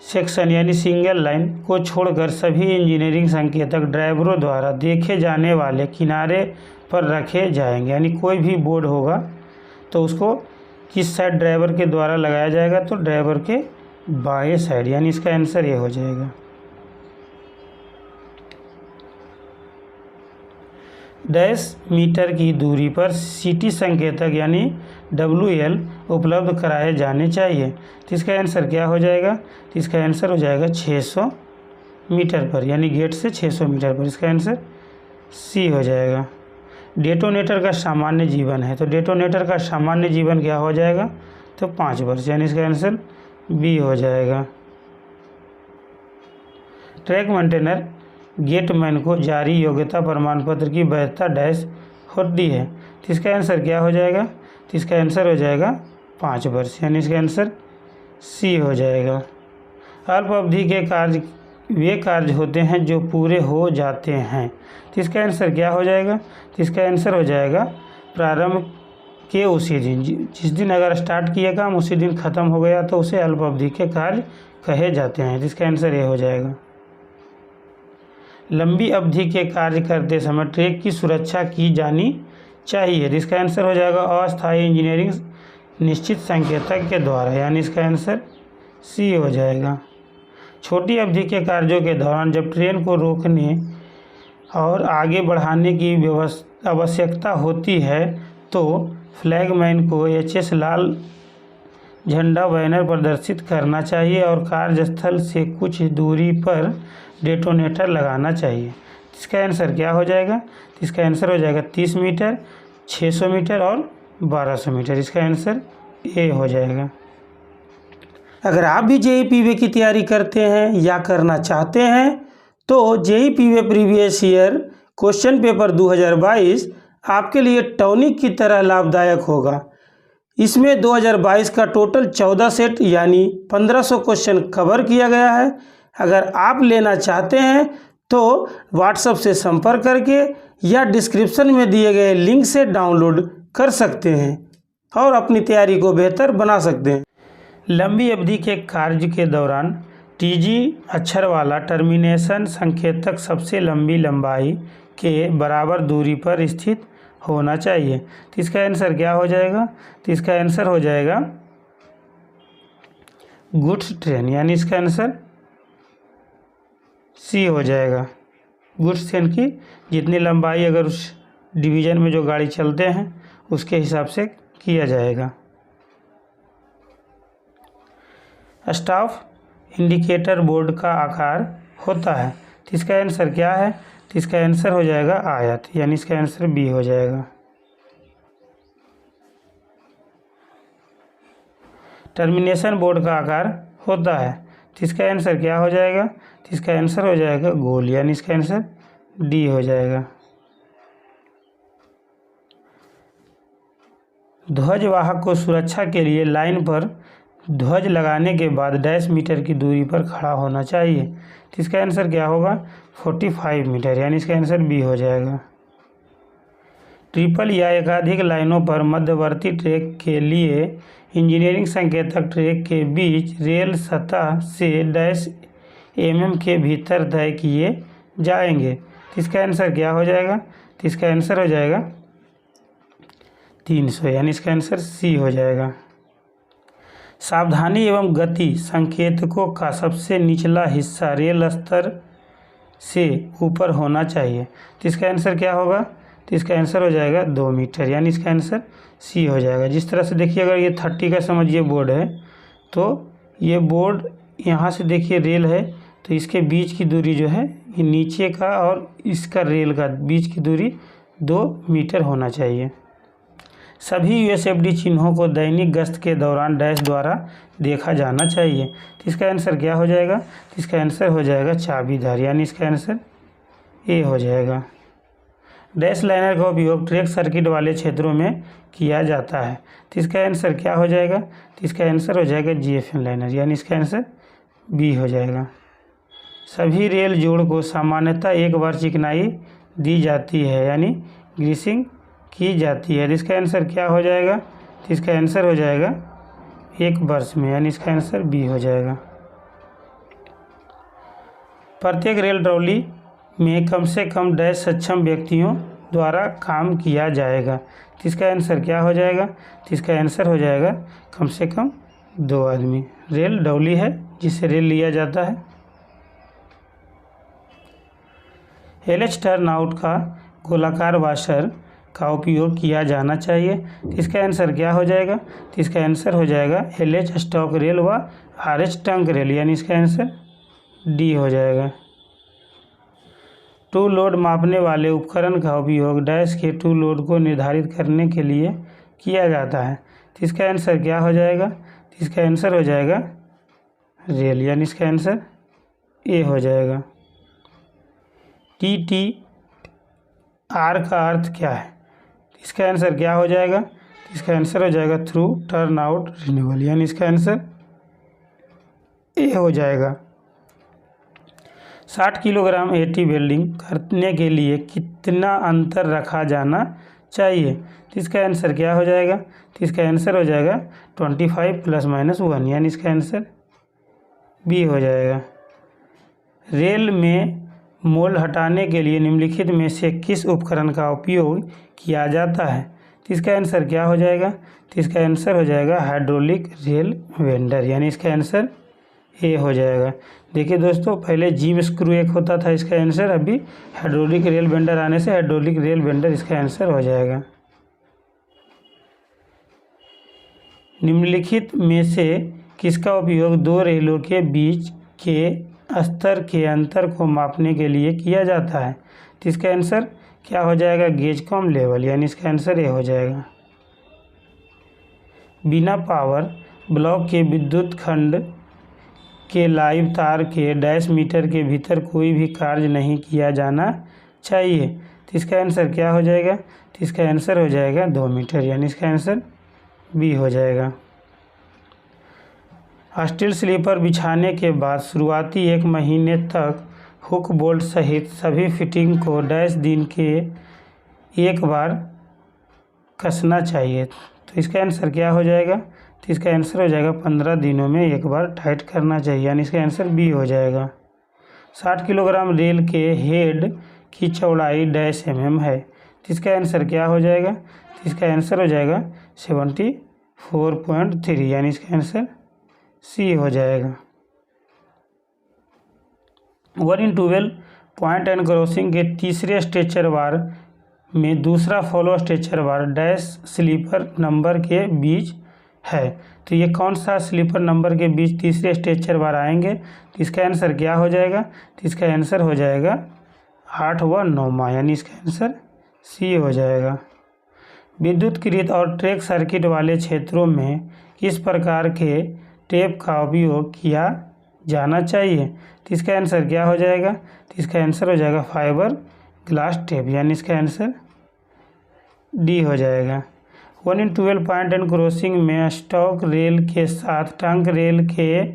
सेक्शन यानी सिंगल लाइन को छोड़कर सभी इंजीनियरिंग संकेतक ड्राइवरों द्वारा देखे जाने वाले किनारे पर रखे जाएंगे, यानी कोई भी बोर्ड होगा तो उसको किस साइड ड्राइवर के द्वारा लगाया जाएगा, तो ड्राइवर के बाएं साइड, यानी इसका आंसर ये हो जाएगा। डैश मीटर की दूरी पर सिटी संकेतक यानी WL उपलब्ध कराए जाने चाहिए, तो इसका आंसर क्या हो जाएगा, तो इसका आंसर हो जाएगा 600 मीटर पर, यानी गेट से 600 मीटर पर। इसका आंसर सी हो जाएगा। डेटोनेटर का सामान्य जीवन है, तो डेटोनेटर का सामान्य जीवन क्या हो जाएगा, तो 5 वर्ष, यानी इसका आंसर बी हो जाएगा। ट्रैक मेंटेनर गेटमैन को जारी योग्यता प्रमाण पत्र की वैधता डैश होती है, तो इसका आंसर क्या हो जाएगा, तो इसका आंसर हो जाएगा 5 वर्ष, यानी इसका आंसर सी हो जाएगा। अल्प अवधि के कार्य वे कार्य होते हैं जो पूरे हो जाते हैं, तो इसका आंसर क्या हो जाएगा, तो इसका आंसर हो जाएगा प्रारंभ के उसी दिन, जिस दिन अगर स्टार्ट किया काम उसी दिन ख़त्म हो गया तो उसे अल्प अवधि के कार्य कहे जाते हैं, तो इसका आंसर ये हो जाएगा। लंबी अवधि के कार्य करते समय ट्रैक की सुरक्षा की जानी चाहिए, तो इसका आंसर हो जाएगा अस्थायी इंजीनियरिंग निश्चित संकेतक के द्वारा, यानी इसका आंसर सी हो जाएगा। छोटी अवधि के कार्यों के दौरान जब ट्रेन को रोकने और आगे बढ़ाने की आवश्यकता होती है तो फ्लैगमैन को HS लाल झंडा बैनर प्रदर्शित करना चाहिए और कार्यस्थल से कुछ दूरी पर डेटोनेटर लगाना चाहिए। इसका आंसर क्या हो जाएगा, तो इसका आंसर हो जाएगा 30 मीटर, 600 मीटर और 1200 मीटर। इसका आंसर ए हो जाएगा। अगर आप भी JEE की तैयारी करते हैं या करना चाहते हैं तो JEE previous year question paper 2022 आपके लिए टॉनिक की तरह लाभदायक होगा। इसमें 2022 का टोटल 14 सेट यानी 1500 क्वेश्चन कवर किया गया है। अगर आप लेना चाहते हैं तो व्हाट्सएप से संपर्क करके या डिस्क्रिप्शन में दिए गए लिंक से डाउनलोड कर सकते हैं और अपनी तैयारी को बेहतर बना सकते हैं। लंबी अवधि के कार्य के दौरान TG अक्षर वाला टर्मिनेशन संकेतक सबसे लंबी लंबाई के बराबर दूरी पर स्थित होना चाहिए, तो इसका आंसर क्या हो जाएगा, तो इसका आंसर हो जाएगा गुड्स ट्रेन, यानी इसका आंसर सी हो जाएगा। गुड्स ट्रेन की जितनी लंबाई अगर उस डिवीज़न में जो गाड़ी चलते हैं उसके हिसाब से किया जाएगा। स्टॉप इंडिकेटर बोर्ड का आकार होता है, तो इसका आंसर क्या है, तो इसका आंसर हो जाएगा आयत, यानी इसका आंसर बी हो जाएगा। टर्मिनेशन बोर्ड का आकार होता है, तो इसका आंसर क्या हो जाएगा, तो इसका आंसर हो जाएगा गोल, यानी इसका आंसर डी हो जाएगा। ध्वजवाहक को सुरक्षा के लिए लाइन पर ध्वज लगाने के बाद डैश मीटर की दूरी पर खड़ा होना चाहिए, तो इसका आंसर क्या होगा, 45 मीटर, यानी इसका आंसर बी हो जाएगा। ट्रिपल या एकाधिक लाइनों पर मध्यवर्ती ट्रैक के लिए इंजीनियरिंग संकेतक ट्रैक के बीच रेल सतह से डैश mm के भीतर तय किए जाएंगे, तो इसका आंसर क्या हो जाएगा, तो इसका आंसर हो जाएगा 300, यानी इसका आंसर सी हो जाएगा। सावधानी एवं गति संकेतकों का सबसे निचला हिस्सा रेल स्तर से ऊपर होना चाहिए, तो इसका आंसर क्या होगा, तो इसका आंसर हो जाएगा 2 मीटर, यानी इसका आंसर सी हो जाएगा। जिस तरह से देखिए अगर ये 30 का समझिए बोर्ड है तो ये बोर्ड यहाँ से देखिए रेल है, तो इसके बीच की दूरी जो है ये नीचे का और इसका रेल का बीच की दूरी 2 मीटर होना चाहिए। सभी USFD चिन्हों को दैनिक गश्त के दौरान डैश द्वारा देखा जाना चाहिए, तो इसका आंसर क्या हो जाएगा, तो इसका आंसर हो जाएगा चाबीदार, यानी इसका आंसर ए हो जाएगा। डैश लाइनर का उपयोग ट्रैक सर्किट वाले क्षेत्रों में किया जाता है, तो इसका आंसर क्या हो जाएगा, तो इसका आंसर हो जाएगा GFN लाइनर, यानी इसका आंसर बी हो जाएगा। सभी रेल जोड़ को सामान्यतः एक बार चिकनाई दी जाती है यानी ग्रीसिंग की जाती है, तो इसका आंसर क्या हो जाएगा, तो इसका आंसर हो जाएगा 1 वर्ष में, यानी इसका आंसर बी हो जाएगा। प्रत्येक रेल ट्रॉली में कम से कम डैश सक्षम व्यक्तियों द्वारा काम किया जाएगा। तो इसका आंसर क्या हो जाएगा? तो इसका आंसर हो जाएगा कम से कम 2 आदमी। रेल डौली है जिससे रेल लिया जाता है। LH टर्न आउट का गोलाकार वाशर का उपयोग किया जाना चाहिए। तो इसका आंसर क्या हो जाएगा? तो इसका आंसर हो जाएगा LH स्टॉक रेल व RH टंक रेल, यानी इसका आंसर डी हो जाएगा। टू लोड मापने वाले उपकरण का उपयोग डैश के टू लोड को निर्धारित करने के लिए किया जाता है। तो इसका आंसर क्या हो जाएगा? तो इसका आंसर हो जाएगा रेल, यानी इसका आंसर ए हो जाएगा। TTR का अर्थ क्या है? इसका आंसर क्या हो जाएगा? इसका आंसर हो जाएगा थ्रू टर्न आउट रिन्यूअल, यानी इसका आंसर ए हो जाएगा। 60 किलोग्राम AT वेल्डिंग करने के लिए कितना अंतर रखा जाना चाहिए? तो इसका आंसर क्या हो जाएगा? तो इसका आंसर हो जाएगा 25 ± 1, यानी इसका आंसर बी हो जाएगा। रेल में मोल्ड हटाने के लिए निम्नलिखित में से किस उपकरण का उपयोग किया जाता है? तो इसका आंसर क्या हो जाएगा? तो इसका आंसर हो जाएगा हाइड्रोलिक रेल वेंडर, यानी इसका आंसर ए हो जाएगा। देखिए दोस्तों, पहले जिम स्क्रू एक होता था इसका आंसर, अभी हाइड्रोलिक रेल वेंडर आने से हाइड्रोलिक रेल वेंडर इसका आंसर हो जाएगा। निम्नलिखित में से किसका उपयोग 2 रेलों के बीच के स्तर के अंतर को मापने के लिए किया जाता है? तो इसका आंसर क्या हो जाएगा? गेज कॉम लेवल, यानी इसका आंसर ए हो जाएगा। बिना पावर ब्लॉक के विद्युत खंड के लाइव तार के डैश मीटर के भीतर कोई भी कार्य नहीं किया जाना चाहिए। तो इसका आंसर क्या हो जाएगा? तो इसका आंसर हो जाएगा 2 मीटर, यानी इसका आंसर बी हो जाएगा। स्टील स्लीपर बिछाने के बाद शुरुआती 1 महीने तक हुक बोल्ट सहित सभी फिटिंग को डैश दिन के एक बार कसना चाहिए। तो इसका आंसर क्या हो जाएगा? तो इसका आंसर हो जाएगा 15 दिनों में एक बार टाइट करना चाहिए, यानी इसका आंसर बी हो जाएगा। 60 किलोग्राम रेल के हेड की चौड़ाई डैश mm है। तो इसका आंसर क्या हो जाएगा? तो इसका आंसर हो जाएगा 74.3, यानी इसका आंसर सी हो जाएगा। 1/12 पॉइंट एंड क्रॉसिंग के तीसरे स्ट्रेचर बार में दूसरा फॉलो स्ट्रेचर बार डैश स्लीपर नंबर के बीच है। तो ये कौन सा स्लीपर नंबर के बीच तीसरे स्ट्रेचर बार आएंगे? तो इसका आंसर क्या हो जाएगा? तो इसका आंसर हो जाएगा 8 व 9, यानी इसका आंसर सी हो जाएगा। विद्युतकृत और ट्रैक सर्किट वाले क्षेत्रों में किस प्रकार के टेप का उपयोग किया जाना चाहिए? तो इसका आंसर क्या हो जाएगा? तो इसका आंसर हो जाएगा फाइबर ग्लास टेप, यानी इसका आंसर डी हो जाएगा। 1/12 पॉइंट एंड क्रॉसिंग में स्टॉक रेल के साथ टंक रेल के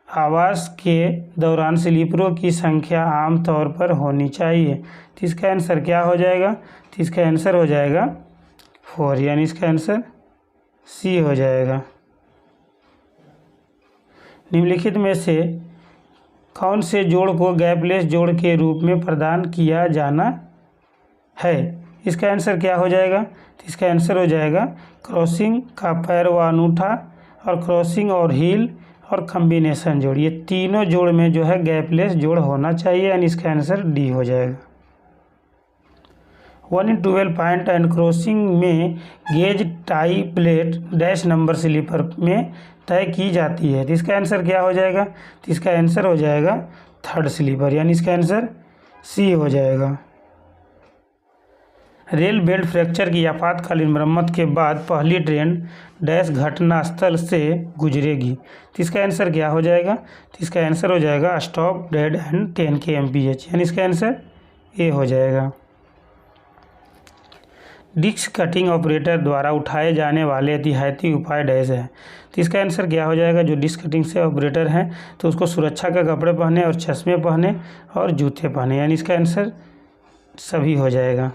आवास के दौरान स्लीपरों की संख्या आमतौर पर होनी चाहिए। तो इसका आंसर क्या हो जाएगा? तो इसका आंसर हो जाएगा 4, यानी इसका आंसर सी हो जाएगा। निम्नलिखित में से कौन से जोड़ को गैपलेस जोड़ के रूप में प्रदान किया जाना है? इसका आंसर क्या हो जाएगा? तो इसका आंसर हो जाएगा क्रॉसिंग का पैर व अनूठा और क्रॉसिंग और हील और कम्बिनेशन जोड़, ये तीनों जोड़ में जो है गैपलेस जोड़ होना चाहिए, यानी इसका आंसर डी हो जाएगा। 1/12 पॉइंट एंड क्रॉसिंग में gauge tie plate dash number sleeper में तय की जाती है। तो इसका आंसर क्या हो जाएगा? तो इसका आंसर हो जाएगा 3rd स्लीपर, यानी इसका आंसर सी हो जाएगा। रेल बेल्ट फ्रैक्चर की आपातकालीन मरम्मत के बाद पहली ट्रेन डैश घटना स्थल से गुजरेगी। तो इसका आंसर क्या हो जाएगा? तो इसका आंसर हो जाएगा स्टॉप डेड एंड 10 kmph, यानी इसका आंसर ए हो जाएगा। डिस्क कटिंग ऑपरेटर द्वारा उठाए जाने वाले एहतियाती उपाय डैश है। तो इसका आंसर क्या हो जाएगा? जो डिस्क कटिंग से ऑपरेटर हैं तो उसको सुरक्षा के कपड़े पहने और चश्मे पहने और जूते पहने, यानी इसका आंसर सभी हो जाएगा।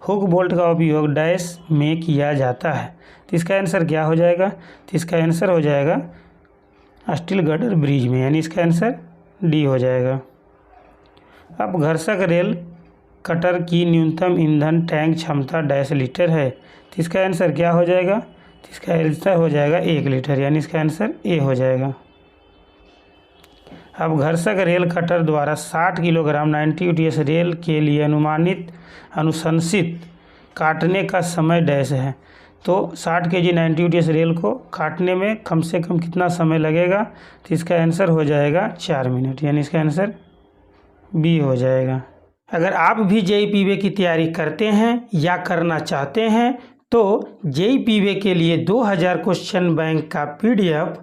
हुक बोल्ट का उपयोग डैश में किया जाता है। तो इसका आंसर क्या हो जाएगा? तो इसका आंसर हो जाएगा स्टील गर्डर ब्रिज में, यानी इसका आंसर डी हो जाएगा। अब घर्षक रेल कटर की न्यूनतम ईंधन टैंक क्षमता डैश लीटर है। तो इसका आंसर क्या हो जाएगा? तो इसका आंसर हो जाएगा 1 लीटर, यानी इसका आंसर ए हो जाएगा। अब घर्षक रेल कटर द्वारा 60 किलोग्राम 90 यूटीएस रेल के लिए अनुशंसित काटने का समय डैश है। तो 60 केजी 90 यूटीएस रेल को काटने में कम से कम कितना समय लगेगा? तो इसका आंसर हो जाएगा 4 मिनट, यानी इसका आंसर बी हो जाएगा। अगर आप भी जेईई की तैयारी करते हैं या करना चाहते हैं तो जेईई के लिए 2000 क्वेश्चन बैंक का PDF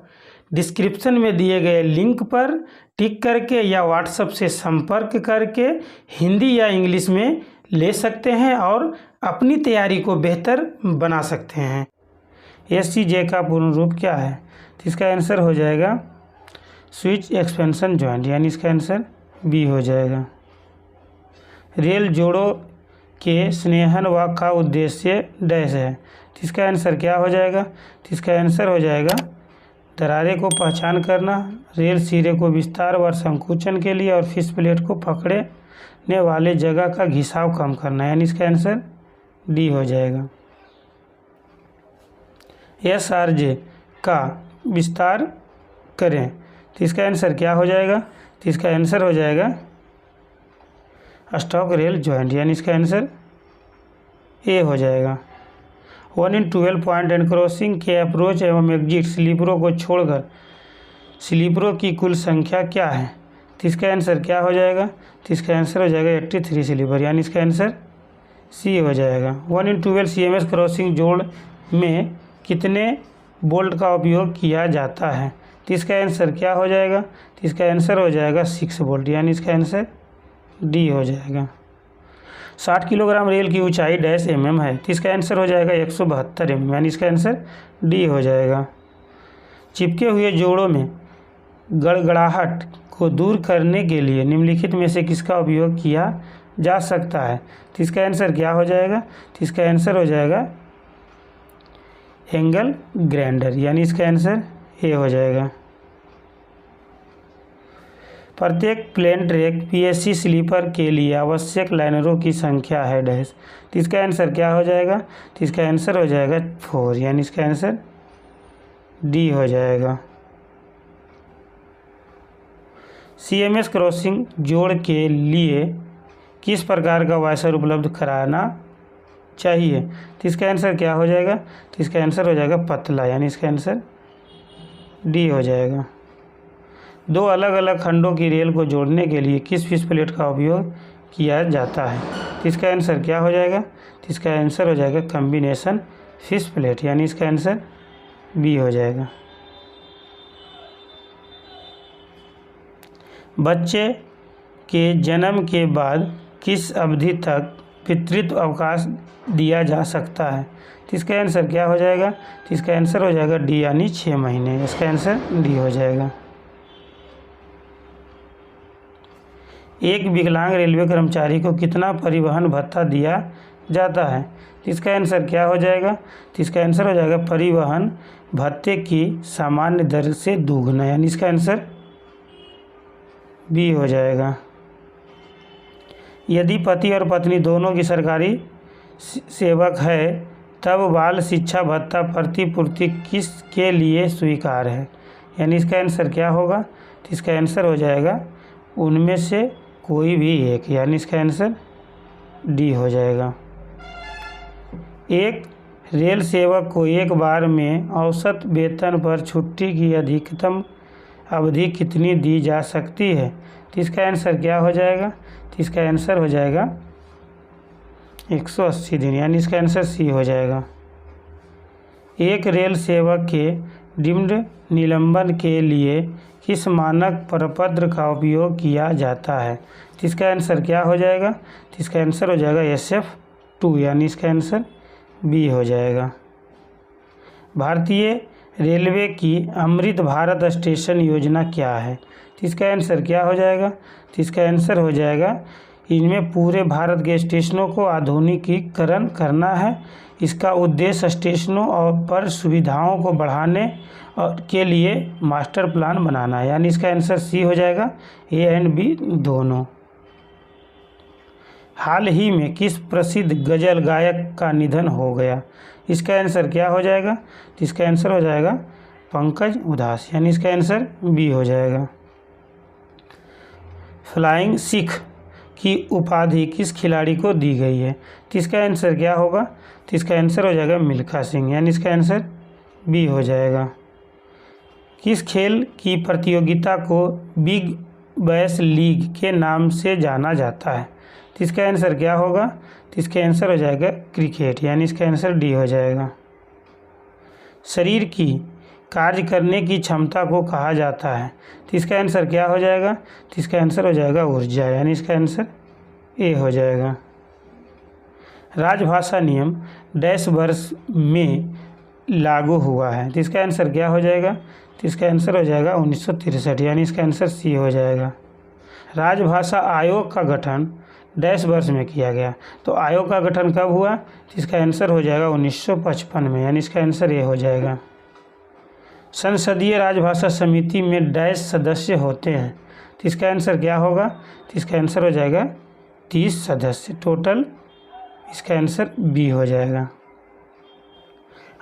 डिस्क्रिप्शन में दिए गए लिंक पर टिक करके या व्हाट्सएप से संपर्क करके हिंदी या इंग्लिश में ले सकते हैं और अपनी तैयारी को बेहतर बना सकते हैं। SCJ का पूर्ण रूप क्या है? तो इसका आंसर हो जाएगा स्विच एक्सपेंशन जॉइंट, यानी इसका आंसर बी हो जाएगा। रेल जोड़ों के स्नेहन व का उद्देश्य डैश है। तो इसका आंसर क्या हो जाएगा? तो इसका आंसर हो जाएगा दरारें को पहचान करना, रेल सिरे को विस्तार व संकुचन के लिए और फिश प्लेट को पकड़ने वाले जगह का घिसाव कम करना, यानी इसका आंसर डी हो जाएगा। SRJ का विस्तार करें। तो इसका आंसर क्या हो जाएगा? तो इसका आंसर हो जाएगा स्टॉक रेल जॉइंट, यानी इसका आंसर ए हो जाएगा। 1 in 12 पॉइंट एंड क्रॉसिंग के अप्रोच एवं एग्जिट स्लीपरों को छोड़कर स्लीपरों की कुल संख्या क्या है? तो इसका आंसर क्या हो जाएगा? तो इसका आंसर हो जाएगा 83 स्लीपर, यानी इसका आंसर सी हो जाएगा। 1 in 12 CMS क्रॉसिंग जोड़ में कितने बोल्ट का उपयोग किया जाता है? तो इसका आंसर क्या हो जाएगा? तो इसका आंसर हो जाएगा 6 बोल्ट, यानी इसका आंसर डी हो जाएगा। 60 किलोग्राम रेल की ऊंचाई डैश mm है। तो इसका आंसर हो जाएगा 172 mm, यानी इसका आंसर डी हो जाएगा। चिपके हुए जोड़ों में गड़गड़ाहट को दूर करने के लिए निम्नलिखित में से किसका उपयोग किया जा सकता है? तो इसका आंसर क्या हो जाएगा? तो इसका आंसर हो जाएगा एंगल ग्राइंडर, यानी इसका आंसर ए हो जाएगा। प्रत्येक प्लेन ट्रैक PSC स्लीपर के लिए आवश्यक लाइनरों की संख्या है डैश। तो इसका आंसर क्या हो जाएगा? तो इसका आंसर हो जाएगा 4, यानी इसका आंसर डी हो जाएगा। CMS क्रॉसिंग जोड़ के लिए किस प्रकार का वाशर उपलब्ध कराना चाहिए? तो इसका आंसर क्या हो जाएगा? तो इसका आंसर हो जाएगा पतला, यानी इसका आंसर डी हो जाएगा। 2 अलग अलग खंडों की रेल को जोड़ने के लिए किस फिश प्लेट का उपयोग किया जाता है? तो इसका आंसर क्या हो जाएगा? तो इसका आंसर हो जाएगा कॉम्बिनेशन फिश प्लेट, यानी इसका आंसर बी हो जाएगा। बच्चे के जन्म के बाद किस अवधि तक पितृत्व अवकाश दिया जा सकता है? तो इसका आंसर क्या हो जाएगा? तो इसका आंसर हो जाएगा डी, यानी 6 महीने। इसका आंसर डी हो जाएगा। एक विकलांग रेलवे कर्मचारी को कितना परिवहन भत्ता दिया जाता है? तो इसका आंसर क्या हो जाएगा? तो इसका आंसर हो जाएगा परिवहन भत्ते की सामान्य दर से दोगुना, यानी इसका आंसर बी हो जाएगा। यदि पति और पत्नी दोनों की सरकारी सेवक है तब बाल शिक्षा भत्ता प्रतिपूर्ति किस के लिए स्वीकार है? यानी इसका आंसर क्या होगा? तो इसका आंसर हो जाएगा उनमें से कोई भी एक, यानी इसका आंसर डी हो जाएगा। एक रेल सेवक को एक बार में औसत वेतन पर छुट्टी की अधिकतम अवधि कितनी दी जा सकती है? तो इसका आंसर क्या हो जाएगा? तो इसका आंसर हो जाएगा 180 दिन, यानी इसका आंसर सी हो जाएगा। एक रेल सेवक के डिम्ड निलंबन के लिए किस मानक प्रपत्र का उपयोग किया जाता है? तो इसका आंसर क्या हो जाएगा? तो इसका आंसर हो जाएगा SF2, यानी इसका आंसर बी हो जाएगा। भारतीय रेलवे की अमृत भारत स्टेशन योजना क्या है? तो इसका आंसर क्या हो जाएगा? तो इसका आंसर हो जाएगा इनमें पूरे भारत के स्टेशनों को आधुनिकीकरण करना है। इसका उद्देश्य स्टेशनों और पर सुविधाओं को बढ़ाने और के लिए मास्टर प्लान बनाना है, यानी इसका आंसर सी हो जाएगा, ए एंड बी दोनों। हाल ही में किस प्रसिद्ध गज़ल गायक का निधन हो गया? इसका आंसर क्या हो जाएगा? तो इसका आंसर हो जाएगा पंकज उधास, यानी इसका आंसर बी हो जाएगा। फ्लाइंग सिख की उपाधि किस खिलाड़ी को दी गई है? तो इसका आंसर क्या होगा? तो इसका आंसर हो जाएगा मिल्खा सिंह, यानी इसका आंसर बी हो जाएगा। किस खेल की प्रतियोगिता को बिग बैश लीग के नाम से जाना जाता है? तो इसका आंसर क्या होगा? तो इसका आंसर हो जाएगा क्रिकेट, यानी इसका आंसर डी हो जाएगा। शरीर की कार्य करने की क्षमता को कहा जाता है, तो इसका आंसर क्या हो जाएगा? तो इसका आंसर हो जाएगा ऊर्जा, यानी इसका आंसर ए हो जाएगा। राजभाषा नियम डैश वर्ष में लागू हुआ है, तो इसका आंसर क्या हो जाएगा? तो इसका आंसर हो जाएगा 1963, यानी इसका आंसर सी हो जाएगा। राजभाषा आयोग का गठन डैश वर्ष में किया गया, तो आयोग का गठन कब हुआ? तो इसका आंसर हो जाएगा 1955 में, यानी इसका आंसर ये हो जाएगा। संसदीय राजभाषा समिति में डैश सदस्य होते हैं, तो इसका आंसर क्या होगा? तो इसका आंसर हो जाएगा 30 सदस्य टोटल, इसका आंसर बी हो जाएगा।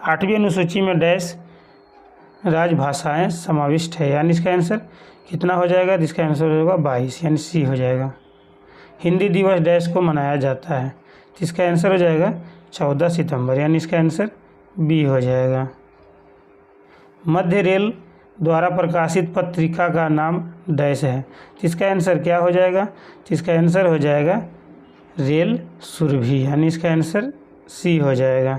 8वीं अनुसूची में डैश राजभाषाएं समाविष्ट है, यानी इसका आंसर कितना हो जाएगा? तो इसका आंसर होगा 22, यानी सी हो जाएगा। हिंदी दिवस डैश को मनाया जाता है, तो इसका आंसर हो जाएगा 14 सितंबर, यानी इसका आंसर बी हो जाएगा। मध्य रेल द्वारा प्रकाशित पत्रिका का नाम डैश है, तो इसका आंसर क्या हो जाएगा? तो इसका आंसर हो जाएगा रेल सुरभि, यानी इसका आंसर सी हो जाएगा।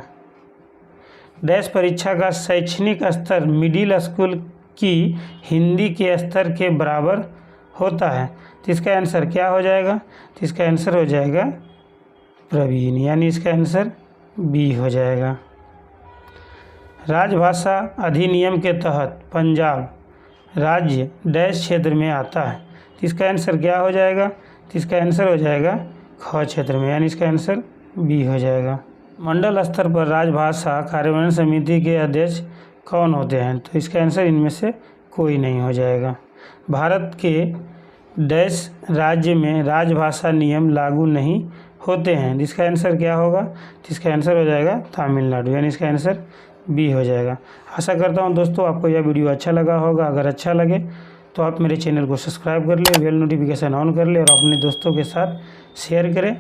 डैश परीक्षा का शैक्षणिक स्तर मिडिल स्कूल की हिंदी के स्तर के बराबर होता है, तो इसका आंसर क्या हो जाएगा? तो इसका आंसर हो जाएगा प्रवीण, यानी इसका आंसर बी हो जाएगा। राजभाषा अधिनियम के तहत पंजाब राज्य डैश क्षेत्र में आता है, तो इसका आंसर क्या हो जाएगा? तो इसका आंसर हो जाएगा ख क्षेत्र में, यानी इसका आंसर बी हो जाएगा। मंडल स्तर पर राजभाषा कार्यान्वयन समिति के अध्यक्ष कौन होते हैं? तो इसका आंसर इनमें से कोई नहीं हो जाएगा। भारत के डैश राज्य में राजभाषा नियम लागू नहीं होते हैं, इसका आंसर क्या होगा? तो इसका आंसर हो जाएगा तमिलनाडु, यानी इसका आंसर बी हो जाएगा। आशा करता हूं दोस्तों आपको यह वीडियो अच्छा लगा होगा। अगर अच्छा लगे तो आप मेरे चैनल को सब्सक्राइब कर ले, बेल नोटिफिकेशन ऑन कर ले और अपने दोस्तों के साथ शेयर करें।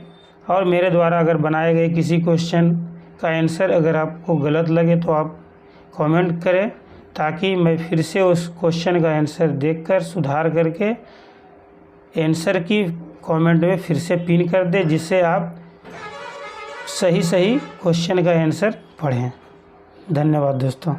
और मेरे द्वारा अगर बनाए गए किसी क्वेश्चन का आंसर अगर आपको गलत लगे तो आप कमेंट करें, ताकि मैं फिर से उस क्वेश्चन का आंसर देखकर सुधार करके आंसर की कमेंट में फिर से पिन कर दे, जिससे आप सही क्वेश्चन का आंसर पढ़ें। धन्यवाद दोस्तों।